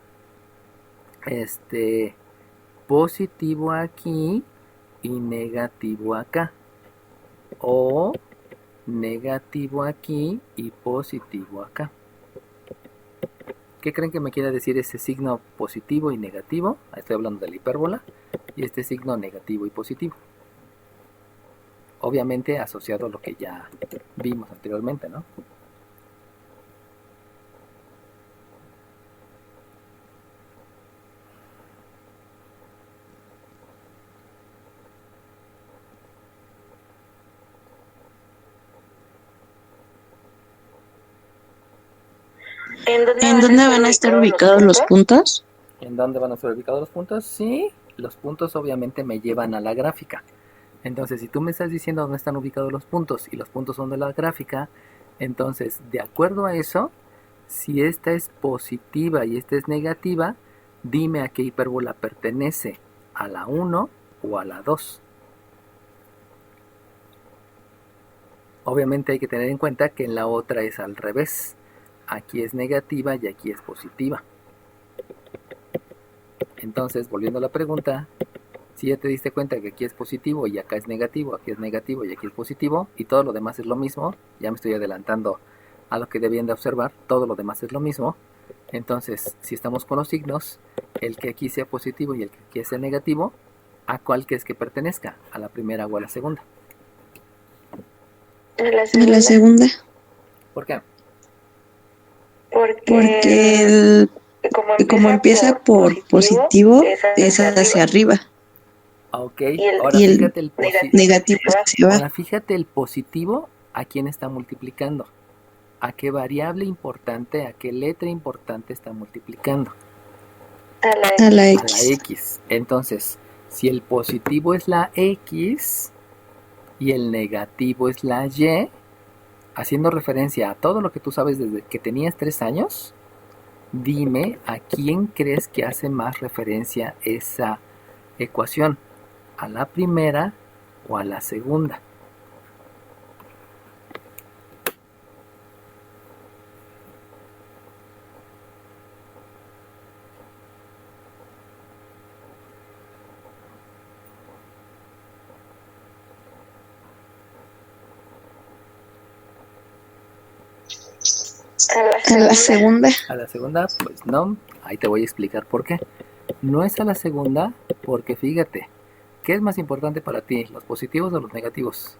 Speaker 1: positivo aquí y negativo acá. O negativo aquí y positivo acá. ¿Qué creen que me quiere decir ese signo positivo y negativo? Estoy hablando de la hipérbola. Y este signo negativo y positivo. Obviamente asociado a lo que ya vimos anteriormente, ¿no?
Speaker 2: ¿En dónde van a estar ubicados los puntos?
Speaker 1: ¿En dónde van a estar ubicados los puntos? Sí, los puntos obviamente me llevan a la gráfica. Entonces, si tú me estás diciendo dónde están ubicados los puntos y los puntos son de la gráfica, entonces, de acuerdo a eso, si esta es positiva y esta es negativa, dime a qué hipérbola pertenece, a la 1 o a la 2. Obviamente hay que tener en cuenta que en la otra es al revés. Aquí es negativa y aquí es positiva. Entonces, volviendo a la pregunta, si ya te diste cuenta que aquí es positivo y acá es negativo, aquí es negativo y aquí es positivo, y todo lo demás es lo mismo, ya me estoy adelantando a lo que debían de observar, todo lo demás es lo mismo. Entonces, si estamos con los signos, el que aquí sea positivo y el que aquí sea negativo, ¿a cuál crees que pertenezca? ¿A la primera o a la segunda?
Speaker 2: A la segunda.
Speaker 1: ¿Por qué?
Speaker 2: Porque como empieza por positivo, es hacia arriba.
Speaker 1: Ok, ahora
Speaker 2: Y el
Speaker 1: fíjate el
Speaker 2: negativo es hacia abajo.
Speaker 1: Ahora fíjate el positivo, ¿a quién está multiplicando? ¿A qué variable importante, a qué letra importante está multiplicando?
Speaker 2: A la
Speaker 1: A la
Speaker 2: X.
Speaker 1: X. Entonces, si el positivo es la X y el negativo es la Y, haciendo referencia a todo lo que tú sabes desde que tenías 3 años, dime a quién crees que hace más referencia esa ecuación, ¿a la primera o a la segunda?
Speaker 2: A la segunda.
Speaker 1: A la segunda, pues no, ahí te voy a explicar por qué. No es a la segunda porque fíjate, ¿qué es más importante para ti, los positivos o los negativos?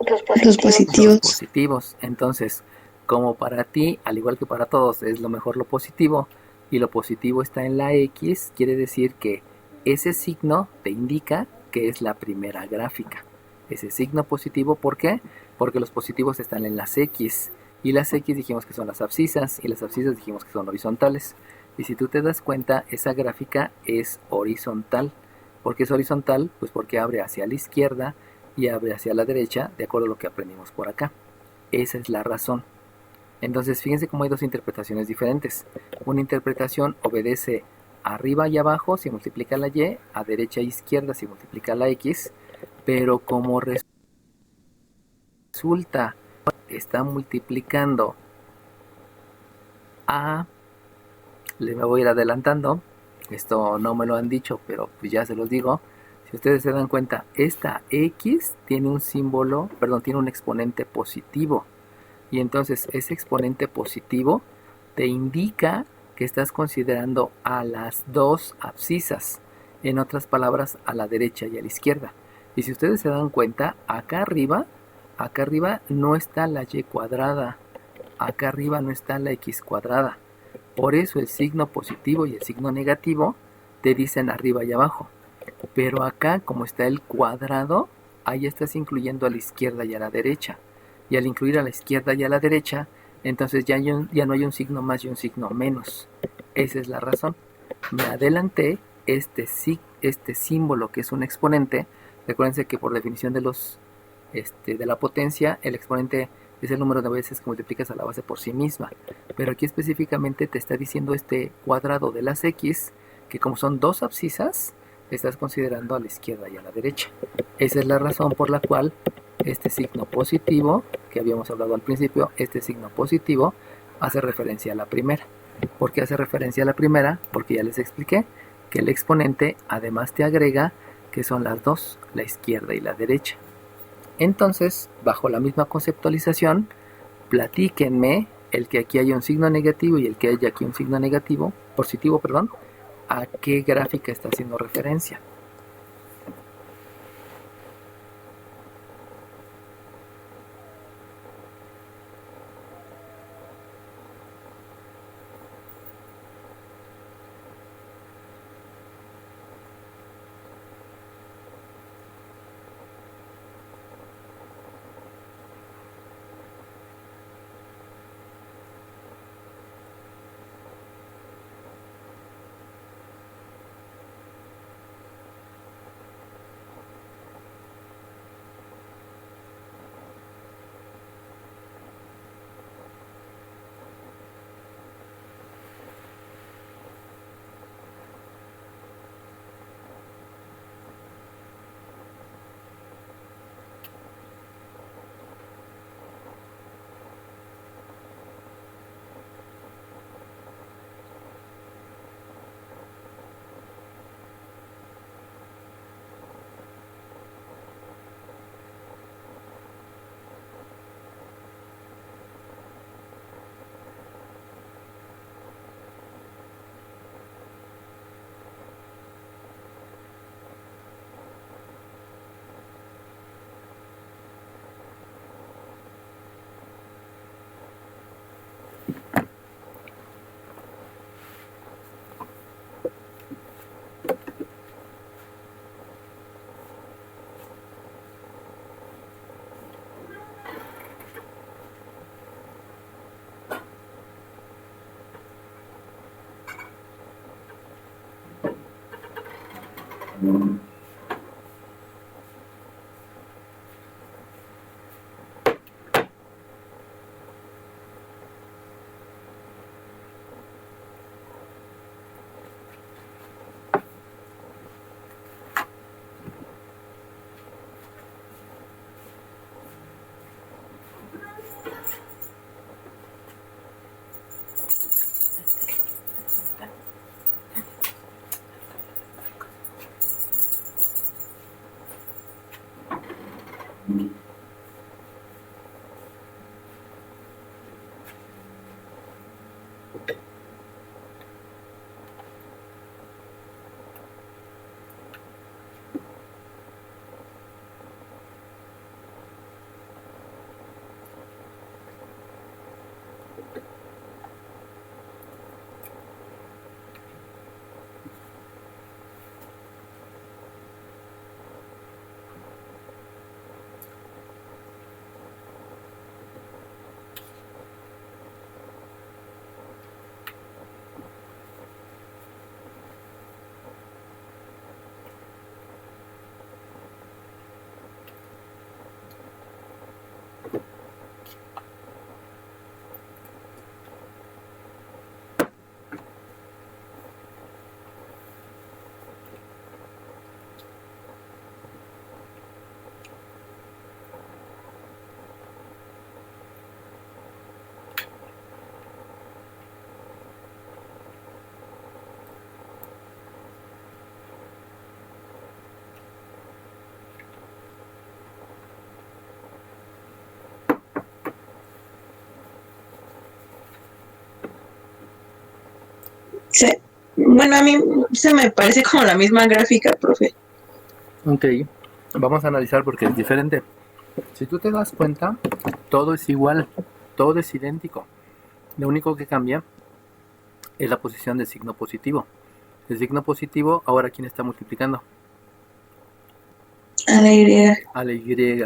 Speaker 2: Los positivos.
Speaker 1: Los positivos. Entonces, como para ti, al igual que para todos, es lo mejor lo positivo y lo positivo está en la X, quiere decir que ese signo te indica que es la primera gráfica. Ese signo positivo, ¿por qué? Porque los positivos están en las X y las X dijimos que son las abscisas y las abscisas dijimos que son horizontales. Y si tú te das cuenta, esa gráfica es horizontal. ¿Por qué es horizontal? Pues porque abre hacia la izquierda y abre hacia la derecha, de acuerdo a lo que aprendimos por acá. Esa es la razón. Entonces, fíjense cómo hay dos interpretaciones diferentes. Una interpretación obedece arriba y abajo si multiplica la Y, a derecha e izquierda si multiplica la X, pero como resulta está multiplicando a, le me voy a ir adelantando, esto no me lo han dicho, pero pues ya se los digo. Si ustedes se dan cuenta, esta X tiene un símbolo, perdón, tiene un exponente positivo. Y entonces ese exponente positivo te indica que estás considerando a las dos abscisas. En otras palabras, a la derecha y a la izquierda. Y si ustedes se dan cuenta, acá arriba no está la y cuadrada. Acá arriba no está la x cuadrada. Por eso el signo positivo y el signo negativo te dicen arriba y abajo. Pero acá, como está el cuadrado, ahí estás incluyendo a la izquierda y a la derecha. Y al incluir a la izquierda y a la derecha, entonces ya no hay un signo más y un signo menos. Esa es la razón. Me adelanté este símbolo que es un exponente. Recuérdense que por definición de la potencia, el exponente es el número de veces que multiplicas a la base por sí misma. Pero aquí específicamente te está diciendo este cuadrado de las x, que como son dos abscisas, estás considerando a la izquierda y a la derecha. Esa es la razón por la cual este signo positivo, que habíamos hablado al principio, este signo positivo hace referencia a la primera. ¿Por qué hace referencia a la primera? Porque ya les expliqué que el exponente además te agrega que son las dos, la izquierda y la derecha. Entonces, bajo la misma conceptualización, platíquenme el que aquí haya un signo negativo y el que haya aquí un signo negativo, positivo, perdón, ¿a qué gráfica está haciendo referencia?
Speaker 2: Sí. Bueno, a mí se me parece como la misma gráfica, profe.
Speaker 1: Ok, vamos a analizar porque es diferente. Si tú te das cuenta, todo es igual, todo es idéntico. Lo único que cambia es la posición del signo positivo. El signo positivo, ahora ¿quién está multiplicando?
Speaker 2: A la Y.
Speaker 1: A la Y.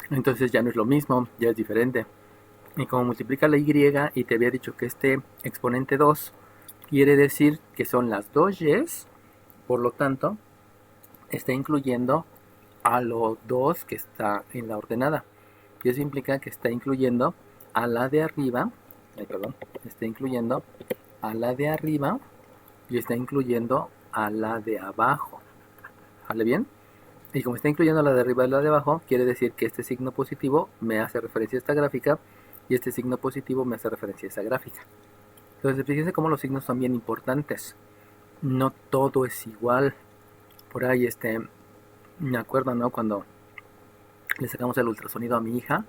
Speaker 1: Entonces ya no es lo mismo, ya es diferente. Y como multiplica la Y y te había dicho que este exponente 2 quiere decir que son las dos Y's, por lo tanto, está incluyendo a los 2 que está en la ordenada. Y eso implica que está incluyendo a la de arriba, está incluyendo a la de arriba y está incluyendo a la de abajo. ¿Vale bien? Y como está incluyendo a la de arriba y la de abajo, quiere decir que este signo positivo me hace referencia a esta gráfica y este signo positivo me hace referencia a esa gráfica. Entonces, fíjense cómo los signos son bien importantes. No todo es igual. Por ahí, me acuerdo, ¿no? Cuando le sacamos el ultrasonido a mi hija,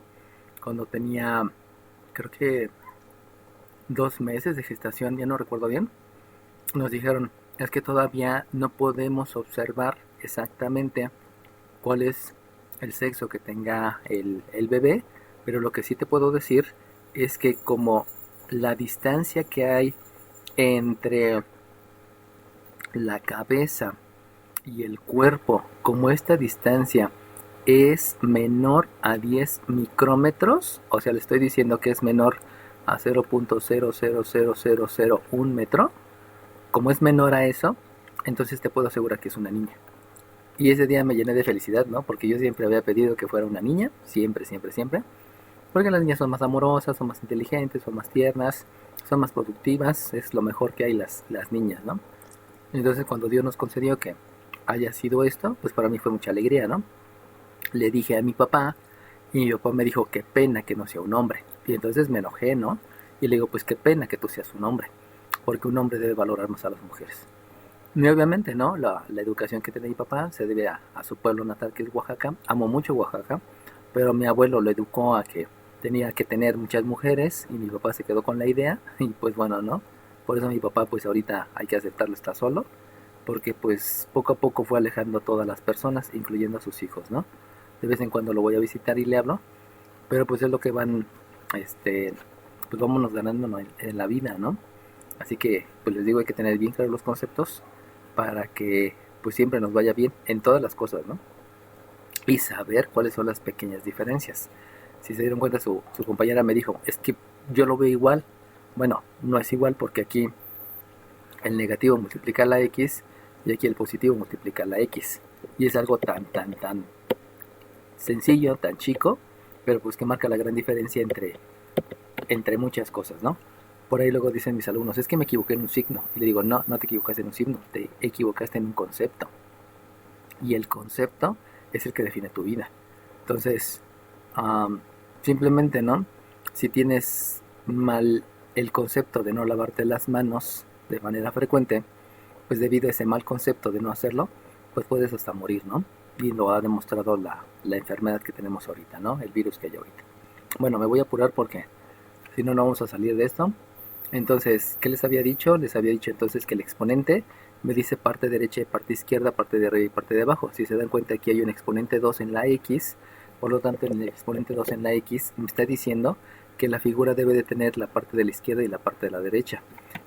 Speaker 1: cuando tenía, creo que 2 meses de gestación, ya no recuerdo bien, nos dijeron, es que todavía no podemos observar exactamente cuál es el sexo que tenga el bebé, pero lo que sí te puedo decir es que como la distancia que hay entre la cabeza y el cuerpo, como esta distancia es menor a 10 micrómetros, o sea, le estoy diciendo que es menor a 0.000001 metro, como es menor a eso, entonces te puedo asegurar que es una niña. Y ese día me llené de felicidad, ¿no? Porque yo siempre había pedido que fuera una niña, siempre, siempre, siempre. Porque las niñas son más amorosas, son más inteligentes, son más tiernas, son más productivas, es lo mejor que hay las niñas, ¿no? Entonces cuando Dios nos concedió que haya sido esto, pues para mí fue mucha alegría, ¿no? Le dije a mi papá y mi papá me dijo, qué pena que no sea un hombre. Y entonces me enojé, ¿no? Y le digo, pues qué pena que tú seas un hombre, porque un hombre debe valorar más a las mujeres. Y obviamente, ¿no? La educación que tiene mi papá se debe a su pueblo natal, que es Oaxaca. Amo mucho Oaxaca, pero mi abuelo lo educó a que tenía que tener muchas mujeres y mi papá se quedó con la idea y pues bueno, ¿no? Por eso mi papá pues ahorita hay que aceptarlo, está solo, porque pues poco a poco fue alejando a todas las personas, incluyendo a sus hijos, ¿no? De vez en cuando lo voy a visitar y le hablo, pero pues es lo que van, pues vámonos ganando, ¿no? en la vida, ¿no? Así que pues les digo, hay que tener bien claros los conceptos para que pues siempre nos vaya bien en todas las cosas, ¿no? Y saber cuáles son las pequeñas diferencias. Si se dieron cuenta, su compañera me dijo, es que yo lo veo igual. Bueno, no es igual porque aquí el negativo multiplica la X y aquí el positivo multiplica la x. Y es algo tan sencillo, tan chico, pero pues que marca la gran diferencia entre muchas cosas, ¿no? Por ahí luego dicen mis alumnos, es que me equivoqué en un signo. Y le digo, no te equivocaste en un signo, te equivocaste en un concepto. Y el concepto es el que define tu vida. Entonces, simplemente, ¿no? Si tienes mal el concepto de no lavarte las manos de manera frecuente, pues debido a ese mal concepto de no hacerlo, pues puedes hasta morir, ¿no? Y lo ha demostrado la enfermedad que tenemos ahorita, ¿no? El virus que hay ahorita. Bueno, me voy a apurar porque si no, no vamos a salir de esto. Entonces, ¿qué les había dicho? Les había dicho entonces que el exponente me dice parte derecha y parte izquierda, parte de arriba y parte de abajo. Si se dan cuenta, aquí hay un exponente 2 en la x, por lo tanto en el exponente 2 en la x me está diciendo que la figura debe de tener la parte de la izquierda y la parte de la derecha.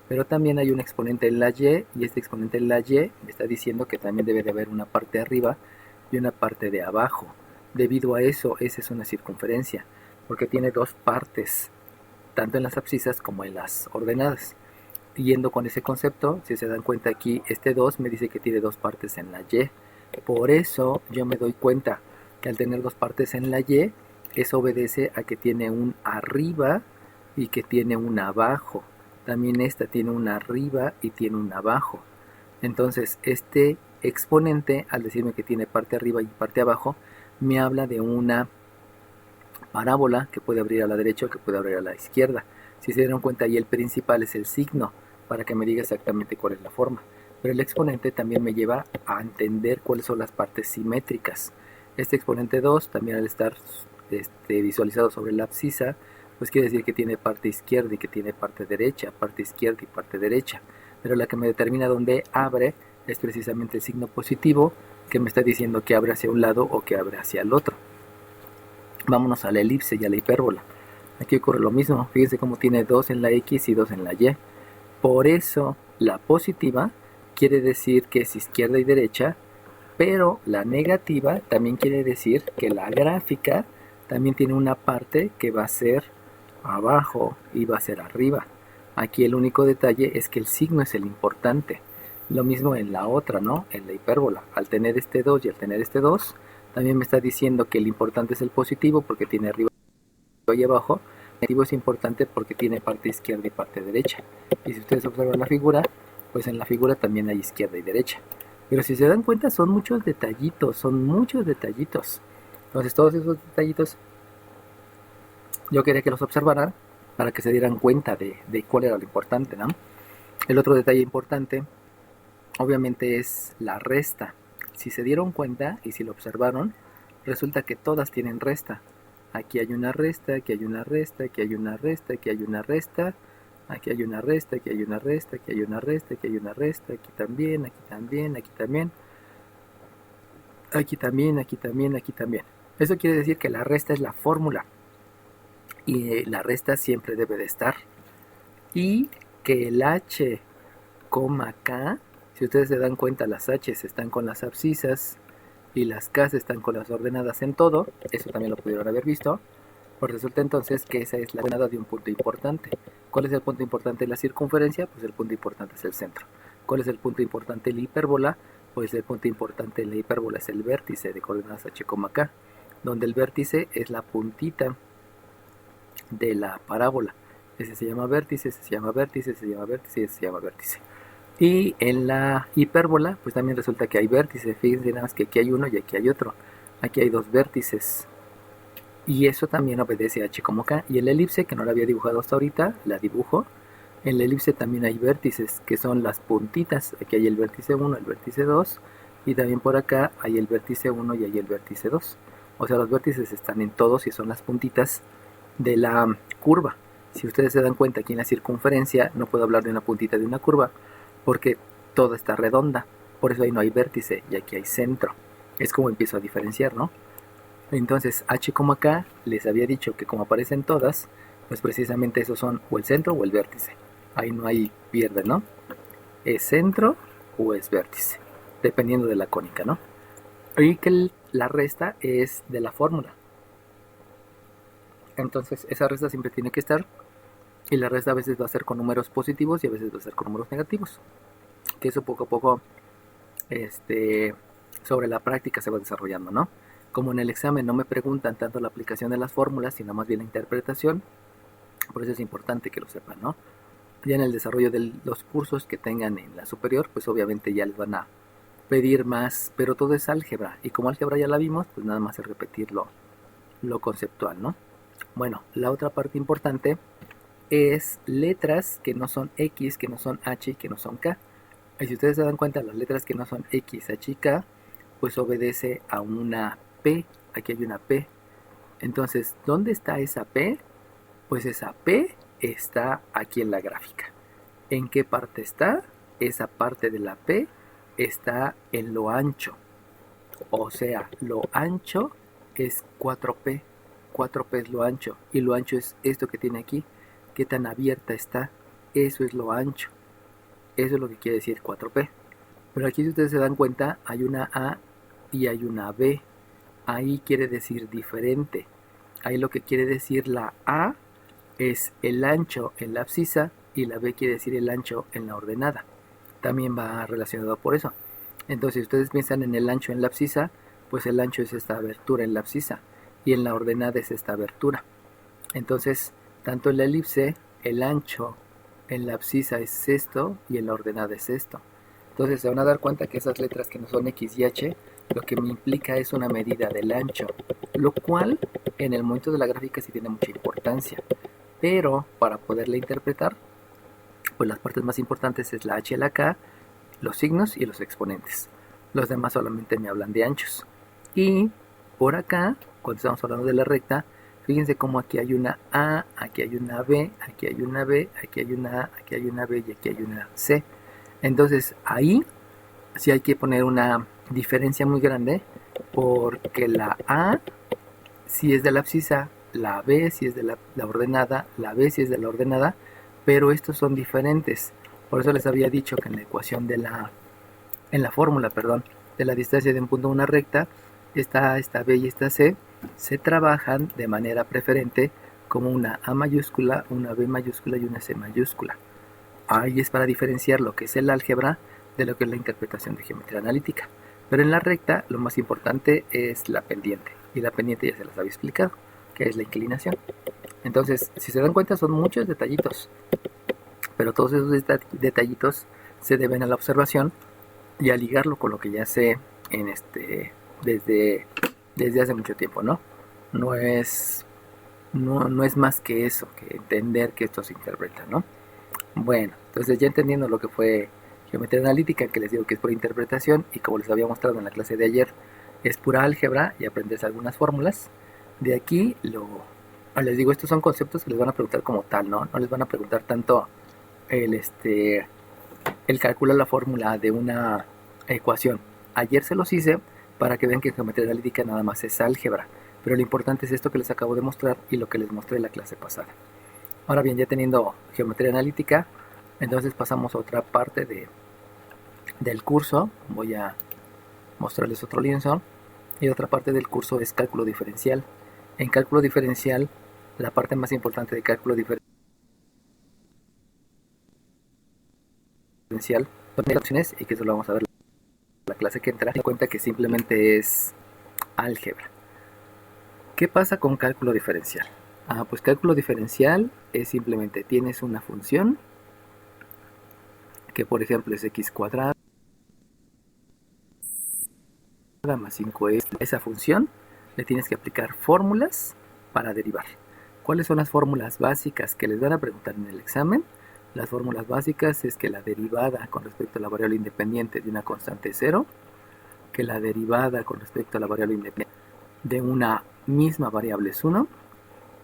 Speaker 1: Pero también hay un exponente en la y, y este exponente en la y me está diciendo que también debe de haber una parte de arriba y una parte de abajo. Debido a eso, esa es una circunferencia, porque tiene dos partes, tanto en las abscisas como en las ordenadas. Yendo con ese concepto, si se dan cuenta aquí, este 2 me dice que tiene dos partes en la y. Por eso yo me doy cuenta que al tener dos partes en la y, eso obedece a que tiene un arriba y que tiene un abajo. También esta tiene un arriba y tiene un abajo. Entonces este exponente, al decirme que tiene parte arriba y parte abajo, me habla de una parábola que puede abrir a la derecha o que puede abrir a la izquierda. Si se dieron cuenta, ahí el principal es el signo, para que me diga exactamente cuál es la forma. Pero el exponente también me lleva a entender cuáles son las partes simétricas. Este exponente 2, también al estar visualizado sobre la abscisa, pues quiere decir que tiene parte izquierda y que tiene parte derecha, parte izquierda y parte derecha. Pero la que me determina dónde abre es precisamente el signo positivo, que me está diciendo que abre hacia un lado o que abre hacia el otro. Vámonos a la elipse y a la hipérbola. Aquí ocurre lo mismo. Fíjense cómo tiene 2 en la x y 2 en la y. Por eso la positiva quiere decir que es izquierda y derecha, pero la negativa también quiere decir que la gráfica también tiene una parte que va a ser abajo y va a ser arriba. Aquí el único detalle es que el signo es el importante. Lo mismo en la otra, ¿no? En la hipérbola. Al tener este 2 y al tener este 2, también me está diciendo que el importante es el positivo porque tiene arriba y abajo. El negativo es importante porque tiene parte izquierda y parte derecha. Y si ustedes observan la figura, pues en la figura también hay izquierda y derecha. Pero si se dan cuenta, son muchos detallitos, Entonces todos esos detallitos yo quería que los observaran para que se dieran cuenta de cuál era lo importante, ¿no? El otro detalle importante, obviamente, es la resta. Si se dieron cuenta y si lo observaron, resulta que todas tienen resta. Aquí hay una resta, aquí hay una resta, aquí hay una resta, aquí hay una resta, aquí hay una resta, aquí hay una resta, aquí hay una resta, aquí hay una resta, aquí también, aquí también, aquí también, aquí también, aquí también, aquí también. Eso quiere decir que la resta es la fórmula y la resta siempre debe de estar. Y que el h, k, si ustedes se dan cuenta, las h están con las abscisas y las k están con las ordenadas en todo. Eso también lo pudieron haber visto. Pues resulta entonces que esa es la ordenada de un punto importante. ¿Cuál es el punto importante de la circunferencia? Pues el punto importante es el centro. ¿Cuál es el punto importante de la hipérbola? Pues el punto importante de la hipérbola es el vértice de coordenadas h, k, donde el vértice es la puntita de la parábola. Ese se llama vértice, ese se llama vértice, ese se llama vértice y ese se llama vértice. Y en la hipérbola, pues también resulta que hay vértices. Fíjense nada más que aquí hay uno y aquí hay otro. Aquí hay dos vértices. Y eso también obedece a h como k. Y en la elipse, que no la había dibujado hasta ahorita, la dibujo. En la elipse también hay vértices, que son las puntitas. Aquí hay el vértice 1, el vértice 2. Y también por acá hay el vértice 1 y hay el vértice 2. O sea, los vértices están en todos y son las puntitas de la curva. Si ustedes se dan cuenta, aquí en la circunferencia no puedo hablar de una puntita de una curva, porque toda está redonda. Por eso ahí no hay vértice y aquí hay centro. Es como empiezo a diferenciar, ¿no? Entonces h como k, les había dicho que como aparecen todas, pues precisamente esos son o el centro o el vértice. Ahí no hay pierde, ¿no? Es centro o es vértice, dependiendo de la cónica, ¿no? Y que la resta es de la fórmula. Entonces esa resta siempre tiene que estar, y la resta a veces va a ser con números positivos y a veces va a ser con números negativos. Que eso poco a poco sobre la práctica se va desarrollando, ¿no? Como en el examen no me preguntan tanto la aplicación de las fórmulas, sino más bien la interpretación, por eso es importante que lo sepan, ¿no? Ya en el desarrollo de los cursos que tengan en la superior, pues obviamente ya les van a pedir más, pero todo es álgebra, y como álgebra ya la vimos, pues nada más es repetir lo conceptual, ¿no? Bueno, la otra parte importante es letras que no son X, que no son H y que no son K. Y si ustedes se dan cuenta, las letras que no son X, H y K, pues obedece a una P. Aquí hay una P. Entonces, ¿dónde está esa P? Pues esa P está aquí en la gráfica. ¿En qué parte está? Esa parte de la P está en lo ancho. O sea, lo ancho es 4P. 4P es lo ancho. Y lo ancho es esto que tiene aquí. ¿Qué tan abierta está? Eso es lo ancho. Eso es lo que quiere decir 4P. Pero aquí, si ustedes se dan cuenta, hay una A y hay una B. Ahí quiere decir diferente. Ahí lo que quiere decir la A es el ancho en la abscisa y la B quiere decir el ancho en la ordenada. También va relacionado por eso. Entonces, si ustedes piensan en el ancho en la abscisa, pues el ancho es esta abertura en la abscisa y en la ordenada es esta abertura. Entonces, tanto en la elipse, el ancho en la abscisa es esto y en la ordenada es esto. Entonces se van a dar cuenta que esas letras que no son X y H, lo que me implica es una medida del ancho, lo cual en el momento de la gráfica sí tiene mucha importancia. Pero para poderla interpretar, pues las partes más importantes es la H y la K, los signos y los exponentes. Los demás solamente me hablan de anchos. Y por acá, cuando estamos hablando de la recta, fíjense cómo aquí hay una A, aquí hay una B, aquí hay una B, aquí hay una A, aquí hay una B y aquí hay una C. Entonces ahí sí hay que poner una diferencia muy grande, porque la A sí es de la abscisa, la B sí es de la ordenada, la B sí es de la ordenada, pero estos son diferentes. Por eso les había dicho que en la ecuación en la fórmula, perdón, de la distancia de un punto a una recta, esta B y esta C se trabajan de manera preferente como una A mayúscula, una B mayúscula y una C mayúscula. Ahí es para diferenciar lo que es el álgebra de lo que es la interpretación de geometría analítica. Pero en la recta lo más importante es la pendiente. Y la pendiente ya se las había explicado, que es la inclinación. Entonces, si se dan cuenta, son muchos detallitos. Pero todos esos detallitos se deben a la observación y a ligarlo con lo que ya sé en desde hace mucho tiempo, ¿no? No es más que eso, que entender que esto se interpreta, ¿no? Bueno, entonces ya entendiendo lo que fue geometría analítica, que les digo que es pura interpretación, y como les había mostrado en la clase de ayer, es pura álgebra y aprenderse algunas fórmulas. De aquí les digo, estos son conceptos que les van a preguntar como tal, ¿no? No les van a preguntar tanto el calcular la fórmula de una ecuación. Ayer se los hice para que vean que geometría analítica nada más es álgebra, pero lo importante es esto que les acabo de mostrar y lo que les mostré en la clase pasada. Ahora bien, ya teniendo geometría analítica, entonces pasamos a otra parte del curso. Voy a mostrarles otro lienzo. Y otra parte del curso es cálculo diferencial. En cálculo diferencial, la parte más importante de cálculo diferencial son las opciones, y que eso lo vamos a ver en la clase que entra. En cuenta que simplemente es álgebra. ¿Qué pasa con cálculo diferencial? Pues cálculo diferencial es simplemente tienes una función que por ejemplo es x cuadrada más 5x. Esa función le tienes que aplicar fórmulas para derivar. ¿Cuáles son las fórmulas básicas que les van a preguntar en el examen? Las fórmulas básicas es que la derivada con respecto a la variable independiente de una constante es 0, que la derivada con respecto a la variable independiente de una misma variable es 1,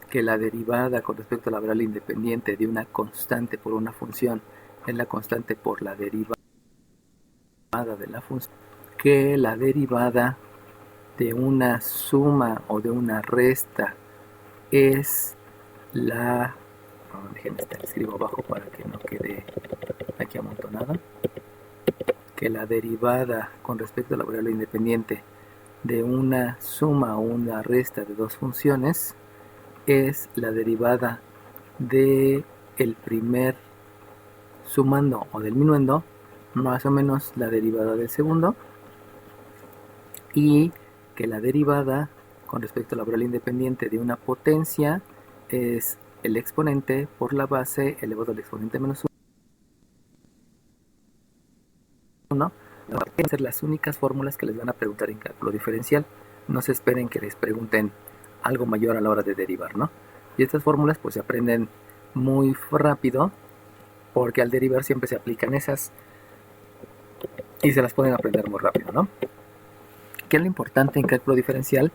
Speaker 1: que la derivada con respecto a la variable independiente de una constante por una función es la constante por la derivada de la función, que la derivada de una suma o de una resta es la... déjenme escribo abajo para que no quede aquí amontonada, que la derivada con respecto a la variable independiente de una suma o una resta de dos funciones es la derivada de el primer sumando o del minuendo más o menos la derivada del segundo, y que la derivada con respecto a la variable independiente de una potencia es el exponente por la base elevado al exponente menos 1. Van a ser las únicas fórmulas que les van a preguntar en cálculo diferencial. No se esperen que les pregunten algo mayor a la hora de derivar, ¿no? Y estas fórmulas pues se aprenden muy rápido, porque al derivar siempre se aplican esas y se las pueden aprender muy rápido, ¿no? ¿Qué es lo importante en cálculo diferencial?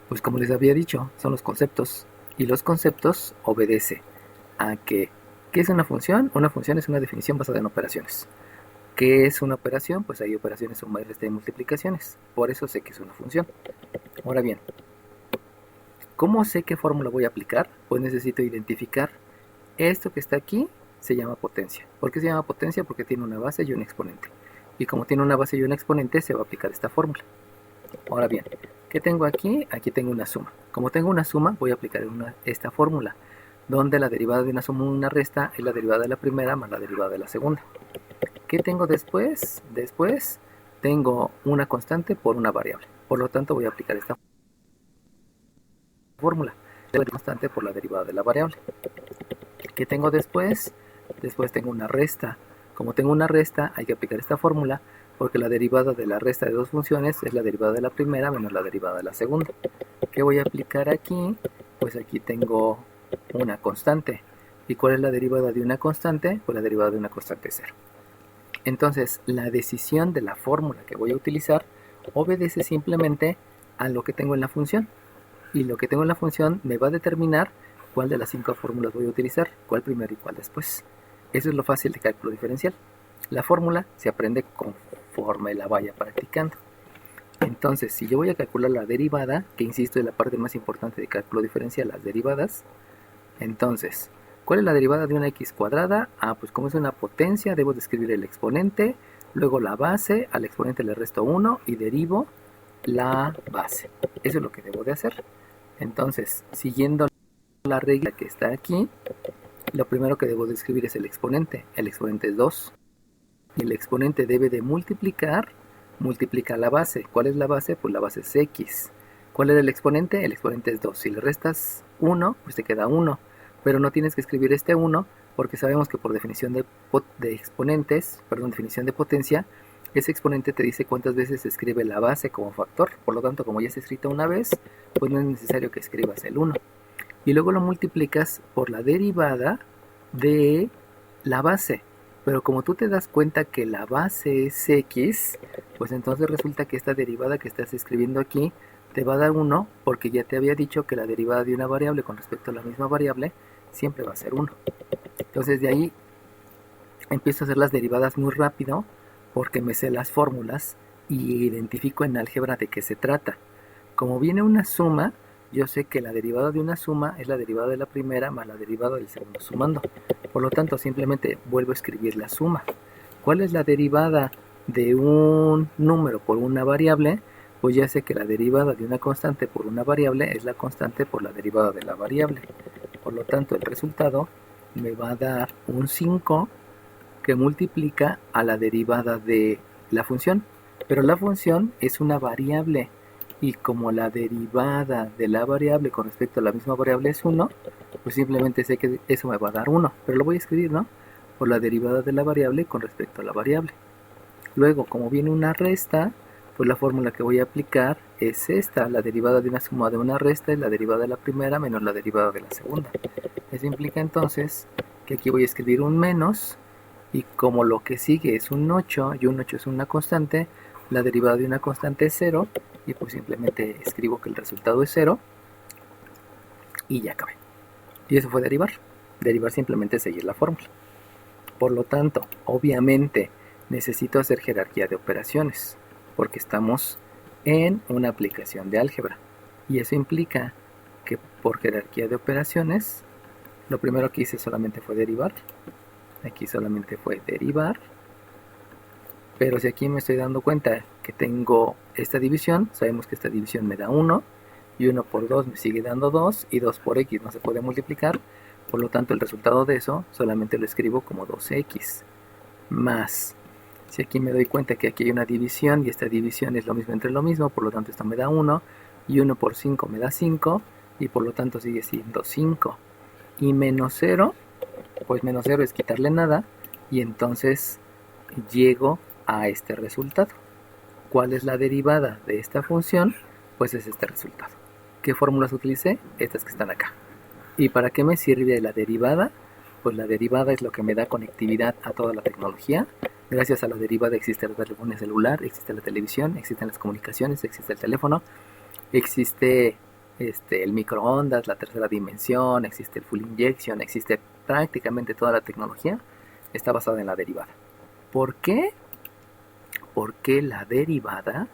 Speaker 1: Pues como les había dicho, son los conceptos. Y los conceptos obedecen a que, ¿qué es una función? Una función es una definición basada en operaciones. ¿Qué es una operación? Pues hay operaciones suma y resta y multiplicaciones. Por eso sé que es una función. Ahora bien, ¿cómo sé qué fórmula voy a aplicar? Pues necesito identificar esto que está aquí, se llama potencia. ¿Por qué se llama potencia? Porque tiene una base y un exponente. Y como tiene una base y un exponente, se va a aplicar esta fórmula. Ahora bien, ¿qué tengo aquí? Aquí tengo una suma. Como tengo una suma, voy a aplicar esta fórmula, donde la derivada de una suma y una resta es la derivada de la primera más la derivada de la segunda. ¿Qué tengo después? Después tengo una constante por una variable. Por lo tanto, voy a aplicar esta fórmula. La constante por la derivada de la variable. ¿Qué tengo después? Después tengo una resta. Como tengo una resta, hay que aplicar esta fórmula, porque la derivada de la resta de dos funciones es la derivada de la primera menos la derivada de la segunda. ¿Qué voy a aplicar aquí? Pues aquí tengo una constante. ¿Y cuál es la derivada de una constante? Pues la derivada de una constante es 0. Entonces, la decisión de la fórmula que voy a utilizar obedece simplemente a lo que tengo en la función. Y lo que tengo en la función me va a determinar cuál de las 5 fórmulas voy a utilizar, cuál primero y cuál después. Eso es lo fácil de cálculo diferencial. La fórmula se aprende conforme la vaya practicando. Entonces, si yo voy a calcular la derivada, que insisto es la parte más importante de cálculo diferencial, las derivadas, entonces, ¿cuál es la derivada de una x cuadrada? Pues como es una potencia, debo de escribir el exponente, luego la base, al exponente le resto 1 y derivo la base. Eso es lo que debo de hacer. Entonces, siguiendo la regla que está aquí, lo primero que debo de escribir es el exponente. El exponente es 2. Y el exponente debe de multiplicar la base. ¿Cuál es la base? Pues la base es x. ¿Cuál era el exponente? El exponente es 2. Si le restas 1, pues te queda 1. Pero no tienes que escribir este 1, porque sabemos que por definición de exponentes, definición de potencia, ese exponente te dice cuántas veces se escribe la base como factor. Por lo tanto, como ya está escrita una vez, pues no es necesario que escribas el 1. Y luego lo multiplicas por la derivada de la base. Pero como tú te das cuenta que la base es x, pues entonces resulta que esta derivada que estás escribiendo aquí te va a dar 1, porque ya te había dicho que la derivada de una variable con respecto a la misma variable siempre va a ser 1. Entonces de ahí empiezo a hacer las derivadas muy rápido, porque me sé las fórmulas y identifico en álgebra de qué se trata. Como viene una suma, yo sé que la derivada de una suma es la derivada de la primera más la derivada del segundo sumando. Por lo tanto, simplemente vuelvo a escribir la suma. ¿Cuál es la derivada de un número por una variable? Pues ya sé que la derivada de una constante por una variable es la constante por la derivada de la variable. Por lo tanto, el resultado me va a dar un 5 que multiplica a la derivada de la función. Pero la función es una variable. Y como la derivada de la variable con respecto a la misma variable es 1, pues simplemente sé que eso me va a dar 1. Pero lo voy a escribir, ¿no? Por la derivada de la variable con respecto a la variable. Luego, como viene una resta, pues la fórmula que voy a aplicar es esta. La derivada de una suma de una resta es la derivada de la primera menos la derivada de la segunda. Eso implica entonces que aquí voy a escribir un menos. Y como lo que sigue es un 8 y un 8 es una constante, la derivada de una constante es 0, y pues simplemente escribo que el resultado es 0 y ya acabé. Y eso fue derivar. Derivar simplemente es seguir la fórmula. Por lo tanto, obviamente necesito hacer jerarquía de operaciones, porque estamos en una aplicación de álgebra. Y eso implica que por jerarquía de operaciones, lo primero que hice solamente fue derivar. Aquí solamente fue derivar. Pero si aquí me estoy dando cuenta que tengo esta división, sabemos que esta división me da 1, y 1 por 2 me sigue dando 2, y 2 por x no se puede multiplicar, por lo tanto el resultado de eso solamente lo escribo como 2x, más Si aquí me doy cuenta que aquí hay una división y esta división es lo mismo entre lo mismo, por lo tanto esto me da 1 y 1 por 5 me da 5 y por lo tanto sigue siendo 5. Y menos 0, pues menos 0 es quitarle nada y entonces llego a este resultado. ¿Cuál es la derivada de esta función? Pues es este resultado. ¿Qué fórmulas utilicé? Estas que están acá. ¿Y para qué me sirve la derivada? Pues la derivada es lo que me da conectividad a toda la tecnología. Gracias a la derivada existe la telefonía celular, existe la televisión, existen las comunicaciones, existe el teléfono, existe el microondas, la tercera dimensión, existe el full injection, existe prácticamente toda la tecnología, está basada en la derivada. ¿Por qué? Porque la derivada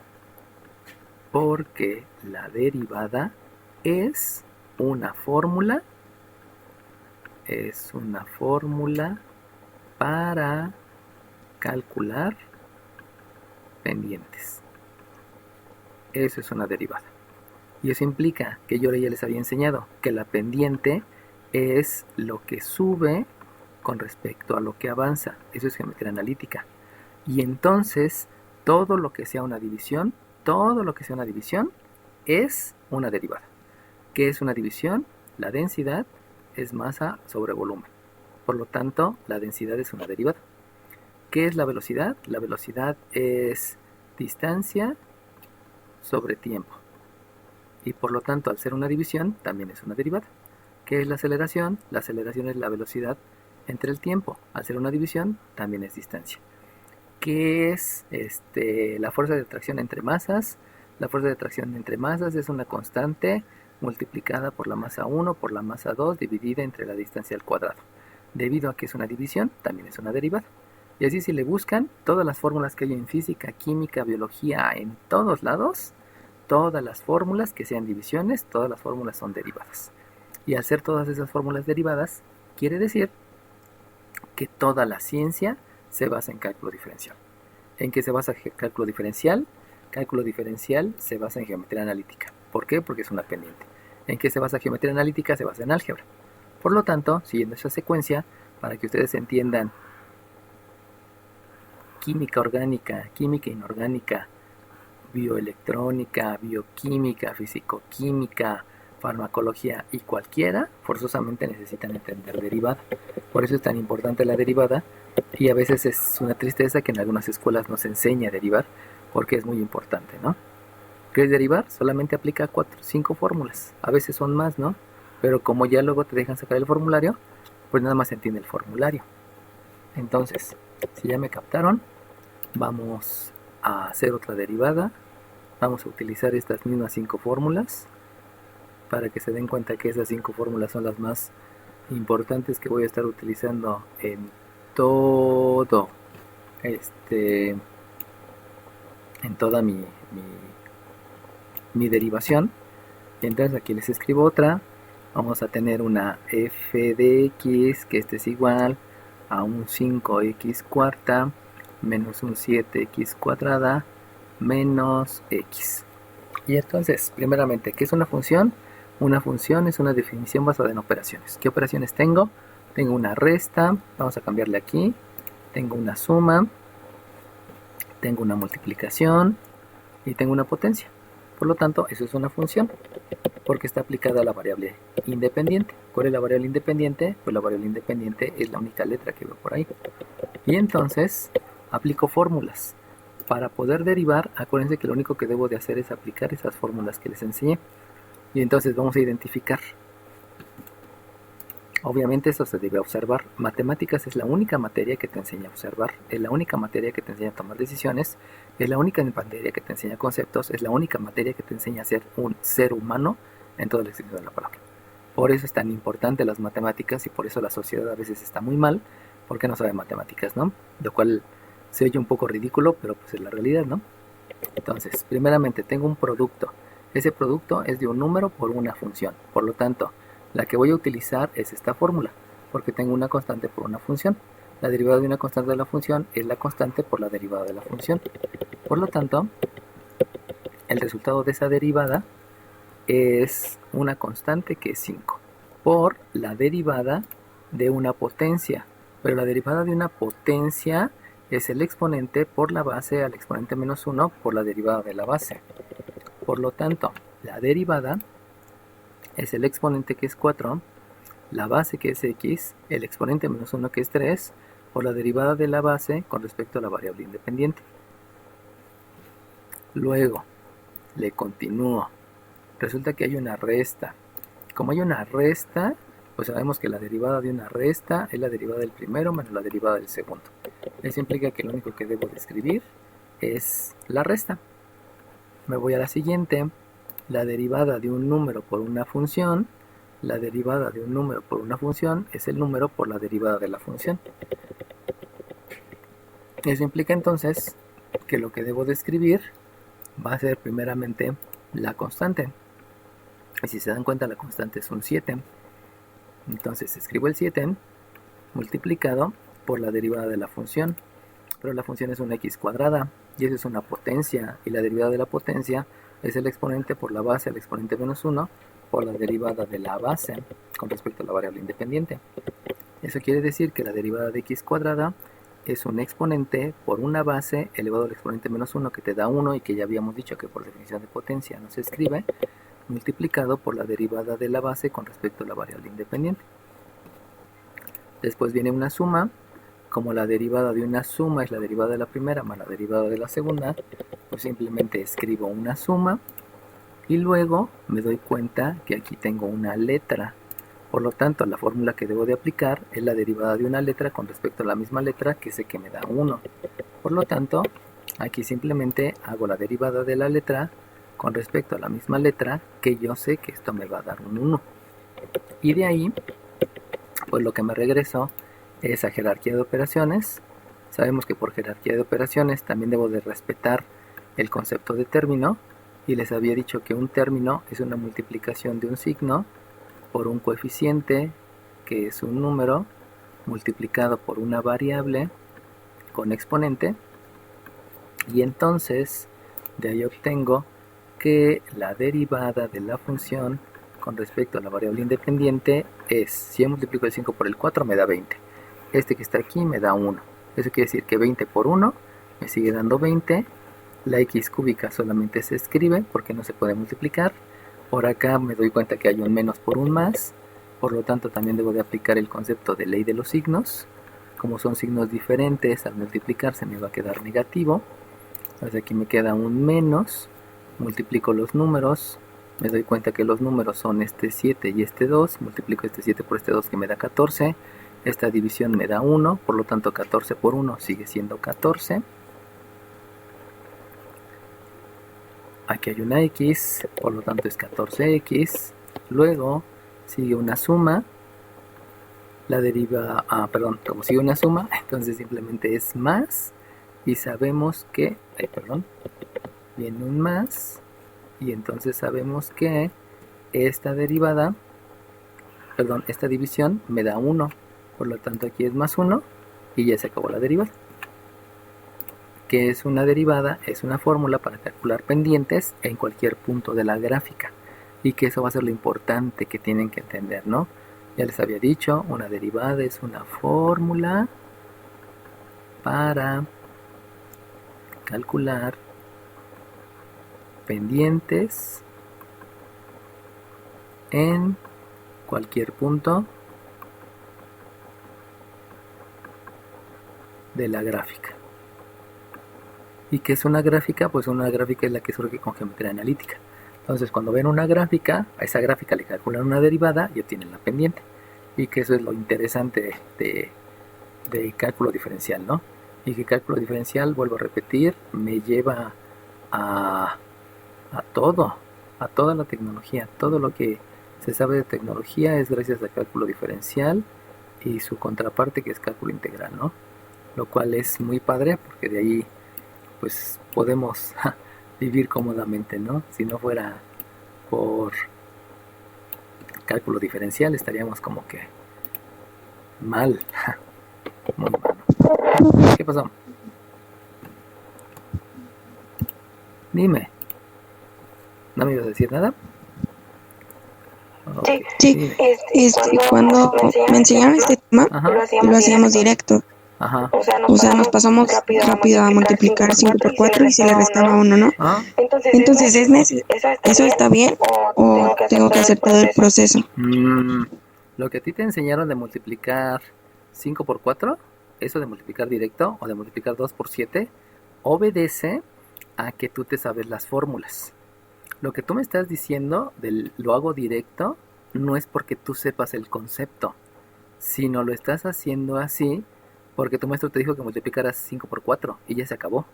Speaker 1: es una fórmula para calcular pendientes. Eso es una derivada. Y eso implica que yo ya les había enseñado que la pendiente es lo que sube con respecto a lo que avanza. Eso es geometría analítica. Y entonces todo lo que sea una división es una derivada. ¿Qué es una división? La densidad es masa sobre volumen. Por lo tanto, la densidad es una derivada. ¿Qué es la velocidad? La velocidad es distancia sobre tiempo. Y por lo tanto, al ser una división, también es una derivada. ¿Qué es la aceleración? La aceleración es la velocidad entre el tiempo. Al ser una división, también es distancia. ¿Qué es la fuerza de atracción entre masas? La fuerza de atracción entre masas es una constante multiplicada por la masa 1 por la masa 2 dividida entre la distancia al cuadrado. Debido a que es una división, también es una derivada. Y así si le buscan, todas las fórmulas que hay en física, química, biología, en todos lados, todas las fórmulas que sean divisiones, todas las fórmulas son derivadas. Y al ser todas esas fórmulas derivadas, quiere decir que toda la ciencia se basa en cálculo diferencial. ¿En qué se basa el cálculo diferencial? Cálculo diferencial se basa en geometría analítica. ¿Por qué? Porque es una pendiente. ¿En qué se basa geometría analítica? Se basa en álgebra. Por lo tanto, siguiendo esa secuencia, para que ustedes entiendan química orgánica, química inorgánica, bioelectrónica, bioquímica, fisicoquímica, farmacología y cualquiera, forzosamente necesitan entender derivada. Por eso es tan importante la derivada y a veces es una tristeza que en algunas escuelas no se enseña a derivar porque es muy importante, ¿no? ¿Qué es derivar? Solamente aplica 4 o 5 fórmulas, a veces son más, ¿no? Pero como ya luego te dejan sacar el formulario, pues nada más se entiende el formulario. Entonces, si ya me captaron, vamos a hacer otra derivada. Vamos a utilizar estas mismas 5 fórmulas para que se den cuenta que esas 5 fórmulas son las más importantes que voy a estar utilizando en todo en toda mi derivación. Entonces aquí les escribo otra. Vamos a tener una f de x, que este es igual a un 5x cuarta menos un 7x cuadrada menos x. Y entonces, primeramente, ¿qué es una función? Una función es una definición basada en operaciones. ¿Qué operaciones tengo? Tengo una resta, vamos a cambiarle aquí. Tengo una suma, tengo una multiplicación y tengo una potencia. Por lo tanto, eso es una función, porque está aplicada a la variable independiente. ¿Cuál es la variable independiente? Pues la variable independiente es la única letra que veo por ahí. Y entonces, aplico fórmulas. Para poder derivar, acuérdense que lo único que debo de hacer es aplicar esas fórmulas que les enseñé. Y entonces vamos a identificar. Obviamente eso se debe observar. Matemáticas es la única materia que te enseña a observar, es la única materia que te enseña a tomar decisiones, es la única materia que te enseña conceptos, es la única materia que te enseña a ser un ser humano en toda la extensión de la palabra. Por eso es tan importante las matemáticas y por eso la sociedad a veces está muy mal, porque no sabe matemáticas, ¿no? Lo cual se oye un poco ridículo, pero pues es la realidad, ¿no? Entonces, primeramente tengo un producto. Ese producto es de un número por una función. Por lo tanto, la que voy a utilizar es esta fórmula, porque tengo una constante por una función. La derivada de una constante de la función es la constante por la derivada de la función. Por lo tanto, el resultado de esa derivada es una constante que es 5 por la derivada de una potencia. Pero la derivada de una potencia es el exponente por la base al exponente menos 1 por la derivada de la base. Por lo tanto, la derivada es el exponente que es 4, la base que es x, el exponente menos 1 que es 3, por la derivada de la base con respecto a la variable independiente. Luego, le continúo. Resulta que hay una resta. Como hay una resta, pues sabemos que la derivada de una resta es la derivada del primero menos la derivada del segundo. Eso implica que lo único que debo de escribir es la resta. Me voy a la siguiente. La derivada de un número por una función. La derivada de un número por una función es el número por la derivada de la función. Eso implica entonces que lo que debo de escribir va a ser primeramente la constante. Y si se dan cuenta, la constante es un 7. Entonces escribo el 7 multiplicado por la derivada de la función. Pero la función es una x cuadrada y eso es una potencia. Y la derivada de la potencia es el exponente por la base al exponente menos 1 por la derivada de la base con respecto a la variable independiente. Eso quiere decir que la derivada de x cuadrada es un exponente por una base elevado al exponente menos 1 que te da 1 y que ya habíamos dicho que por definición de potencia no se escribe, multiplicado por la derivada de la base con respecto a la variable independiente. Después viene una suma. Como la derivada de una suma es la derivada de la primera más la derivada de la segunda, pues simplemente escribo una suma y luego me doy cuenta que aquí tengo una letra. Por lo tanto, la fórmula que debo de aplicar es la derivada de una letra con respecto a la misma letra que sé que me da 1. Por lo tanto, aquí simplemente hago la derivada de la letra con respecto a la misma letra que yo sé que esto me va a dar un 1. Y de ahí, pues lo que me regreso es a jerarquía de operaciones. Sabemos que por jerarquía de operaciones también debo de respetar el concepto de término. Y les había dicho que un término es una multiplicación de un signo por un coeficiente, que es un número, multiplicado por una variable con exponente. Y entonces de ahí obtengo que la derivada de la función con respecto a la variable independiente es, si yo multiplico el 5 por el 4 me da 20. Este que está aquí me da 1. Eso quiere decir que 20 por 1 me sigue dando 20. La x cúbica solamente se escribe porque no se puede multiplicar. Por acá me doy cuenta que hay un menos por un más. Por lo tanto también debo de aplicar el concepto de ley de los signos. Como son signos diferentes, al multiplicarse me va a quedar negativo. Entonces aquí me queda un menos. Multiplico los números. Me doy cuenta que los números son este 7 y este 2. Multiplico este 7 por este 2 que me da 14. Esta división me da 1. Por lo tanto 14 por 1 sigue siendo 14. Aquí hay una x, por lo tanto es 14x. Luego sigue una suma. La deriva, como sigue una suma, entonces simplemente es más. Y sabemos que, viene un más. Y entonces sabemos que esta derivada, esta división me da 1. Por lo tanto aquí es más 1 y ya se acabó la derivada. Que es una derivada, es una fórmula para calcular pendientes en cualquier punto de la gráfica. Y que eso va a ser lo importante que tienen que entender, ¿no? Ya les había dicho, una derivada es una fórmula para calcular pendientes en cualquier punto de la gráfica. ¿Y qué es una gráfica? Pues una gráfica es la que surge con geometría analítica. Entonces cuando ven una gráfica, a esa gráfica le calculan una derivada y obtienen la pendiente. Y que eso es lo interesante de cálculo diferencial, ¿no? Y que cálculo diferencial, vuelvo a repetir, me lleva a todo, a toda la tecnología. Todo lo que se sabe de tecnología es gracias al cálculo diferencial y su contraparte que es cálculo integral, ¿no? Lo cual es muy padre porque de ahí pues podemos vivir cómodamente, ¿no? Si no fuera por cálculo diferencial estaríamos como que mal, muy malo. ¿Qué pasó? Dime. ¿No me ibas a decir nada?
Speaker 4: Okay.
Speaker 2: Sí, cuando me enseñaron este tema,
Speaker 4: Ajá.
Speaker 2: lo hacíamos directo.
Speaker 1: Ajá.
Speaker 2: O sea, nos pasamos rápido a multiplicar 5 por 4 y se le restaba 1, ¿no?
Speaker 1: ¿Ah?
Speaker 2: Entonces, ¿eso está bien o tengo que hacer todo el proceso?
Speaker 1: Lo que a ti te enseñaron de multiplicar 5 por 4, eso de multiplicar directo o de multiplicar 2 por 7, obedece a que tú te sabes las fórmulas. Lo que tú me estás diciendo del lo hago directo no es porque tú sepas el concepto, sino lo estás haciendo así porque tu maestro te dijo que multiplicaras 5 por 4 y ya se acabó.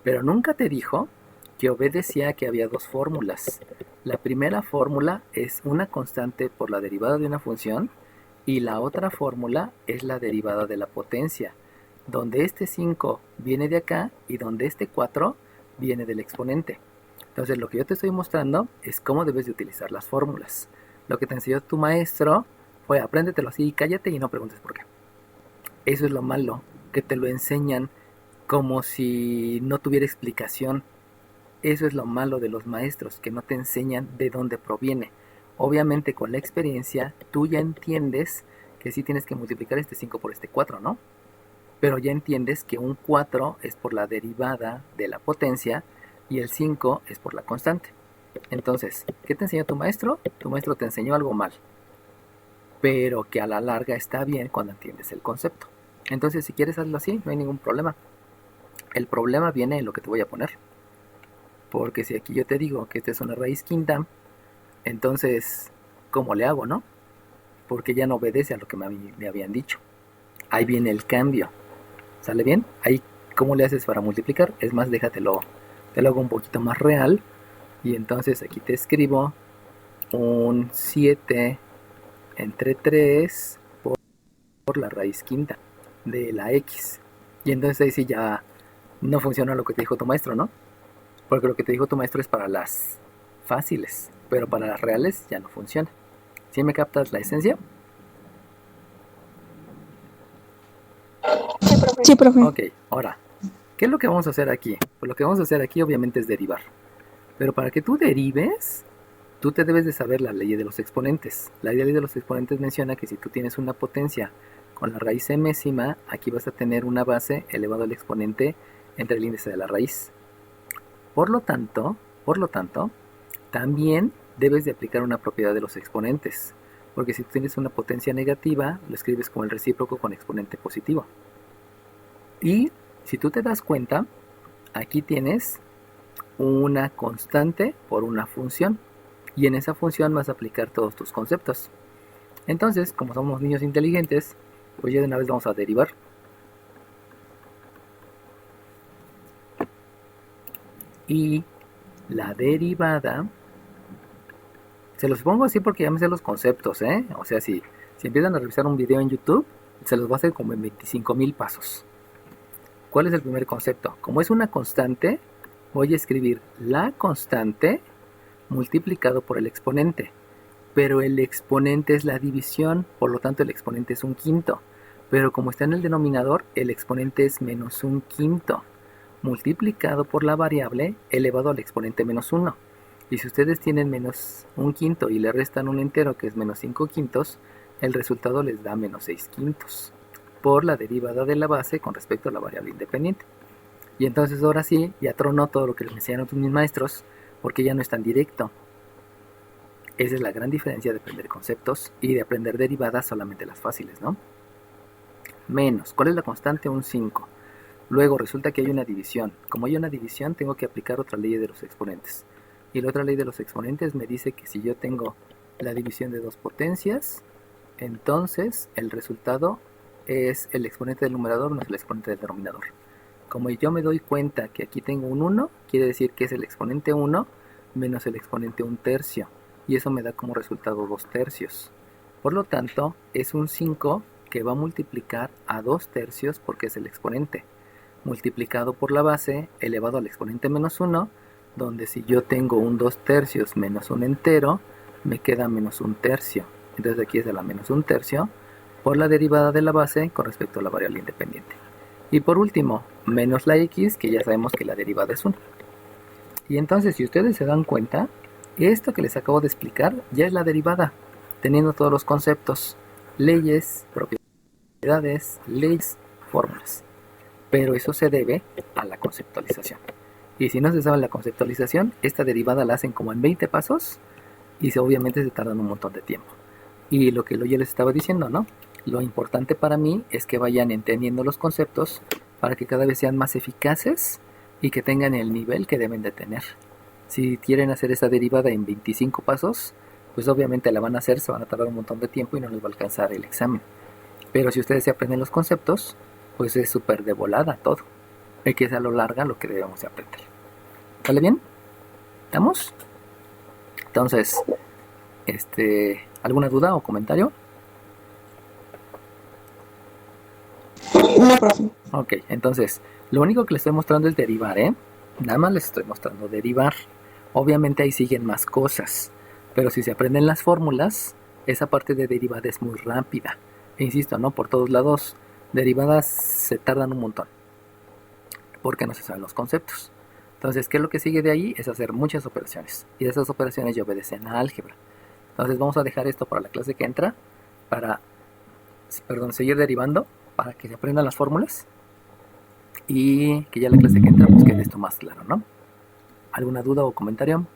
Speaker 1: Pero nunca te dijo que obedecía a que había dos fórmulas. La primera fórmula es una constante por la derivada de una función y la otra fórmula es la derivada de la potencia, donde este 5 viene de acá y donde este 4 viene del exponente. Entonces lo que yo te estoy mostrando es cómo debes de utilizar las fórmulas. Lo que te enseñó tu maestro fue apréndetelo así y cállate y no preguntes por qué. Eso es lo malo, que te lo enseñan como si no tuviera explicación. Eso es lo malo de los maestros, que no te enseñan de dónde proviene. Obviamente con la experiencia tú ya entiendes que sí tienes que multiplicar este 5 por este 4, ¿no? Pero ya entiendes que un 4 es por la derivada de la potencia y el 5 es por la constante. Entonces, ¿qué te enseñó tu maestro? Tu maestro te enseñó algo mal, pero que a la larga está bien cuando entiendes el concepto. Entonces, si quieres hacerlo así, no hay ningún problema. El problema viene en lo que te voy a poner. Porque si aquí yo te digo que esta es una raíz quinta, entonces, ¿cómo le hago, no? Porque ya no obedece a lo que me habían dicho. Ahí viene el cambio. ¿Sale bien? Ahí, ¿cómo le haces para multiplicar? Es más, te lo hago un poquito más real. Y entonces aquí te escribo un 7 entre 3 por la raíz quinta de la x. Y entonces ahí sí ya no funciona lo que te dijo tu maestro, ¿no? Porque lo que te dijo tu maestro es para las fáciles, pero para las reales ya no funciona. ¿Sí me captas la esencia?
Speaker 2: Sí, profe.
Speaker 1: Ok, ahora, ¿qué es lo que vamos a hacer aquí? Pues lo que vamos a hacer aquí obviamente es derivar. Pero para que tú derives, tú te debes de saber la ley de los exponentes. La ley de los exponentes menciona que si tú tienes una potencia con la raíz enésima, aquí vas a tener una base elevado al exponente entre el índice de la raíz. Por lo tanto, también debes de aplicar una propiedad de los exponentes, porque si tú tienes una potencia negativa, lo escribes como el recíproco con exponente positivo. Y si tú te das cuenta, aquí tienes una constante por una función, y en esa función vas a aplicar todos tus conceptos. Entonces, como somos niños inteligentes, pues ya de una vez vamos a derivar. Y la derivada, se los pongo así porque ya me sé los conceptos, ¿eh? O sea, si empiezan a revisar un video en YouTube, se los va a hacer como en 25,000 pasos. ¿Cuál es el primer concepto? Como es una constante, voy a escribir la constante multiplicado por el exponente. Pero el exponente es la división, por lo tanto el exponente es un quinto. Pero como está en el denominador, el exponente es menos un quinto, multiplicado por la variable elevado al exponente menos 1. Y si ustedes tienen menos un quinto y le restan un entero que es menos 5 quintos, el resultado les da menos 6 quintos, por la derivada de la base con respecto a la variable independiente. Y entonces ahora sí, ya tronó todo lo que les enseñaron mis maestros, porque ya no es tan directo. Esa es la gran diferencia de aprender conceptos y de aprender derivadas solamente las fáciles, ¿no? Menos, ¿cuál es la constante? Un 5. Luego resulta que hay una división. Como hay una división, tengo que aplicar otra ley de los exponentes. Y la otra ley de los exponentes me dice que si yo tengo la división de dos potencias, entonces el resultado es el exponente del numerador menos el exponente del denominador. Como yo me doy cuenta que aquí tengo un 1, quiere decir que es el exponente 1 menos el exponente 1/3. Y eso me da como resultado 2/3. Por lo tanto, es un 5 que va a multiplicar a 2/3 porque es el exponente, multiplicado por la base elevado al exponente menos 1, donde si yo tengo un 2/3 menos un entero, me queda menos 1/3. Entonces aquí es de la menos 1/3 por la derivada de la base con respecto a la variable independiente. Y por último, menos la x, que ya sabemos que la derivada es 1. Y entonces, si ustedes se dan cuenta, esto que les acabo de explicar ya es la derivada, teniendo todos los conceptos, leyes, propiedades, leyes, fórmulas. Pero eso se debe a la conceptualización. Y si no se sabe la conceptualización, esta derivada la hacen como en 20 pasos y obviamente se tardan un montón de tiempo. Y lo que yo les estaba diciendo, ¿no? Lo importante para mí es que vayan entendiendo los conceptos para que cada vez sean más eficaces y que tengan el nivel que deben de tener. Si quieren hacer esa derivada en 25 pasos, pues obviamente la van a hacer, se van a tardar un montón de tiempo y no les va a alcanzar el examen. Pero si ustedes se aprenden los conceptos, pues es súper de volada todo. Hay que es a lo largo lo que debemos de aprender. ¿Sale bien? ¿Estamos? Entonces, ¿alguna duda o comentario?
Speaker 4: No, profe.
Speaker 1: Ok, entonces, lo único que les estoy mostrando es derivar, ¿eh? Nada más les estoy mostrando derivar. Obviamente ahí siguen más cosas, pero si se aprenden las fórmulas, esa parte de derivada es muy rápida. E insisto, ¿no? Por todos lados, derivadas se tardan un montón, porque no se saben los conceptos. Entonces, ¿qué es lo que sigue de ahí? Es hacer muchas operaciones, y esas operaciones ya obedecen a álgebra. Entonces vamos a dejar esto para la clase que entra, para, seguir derivando, para que se aprendan las fórmulas, y que ya la clase que entra pues quede esto más claro, ¿no? ¿Alguna duda o comentario?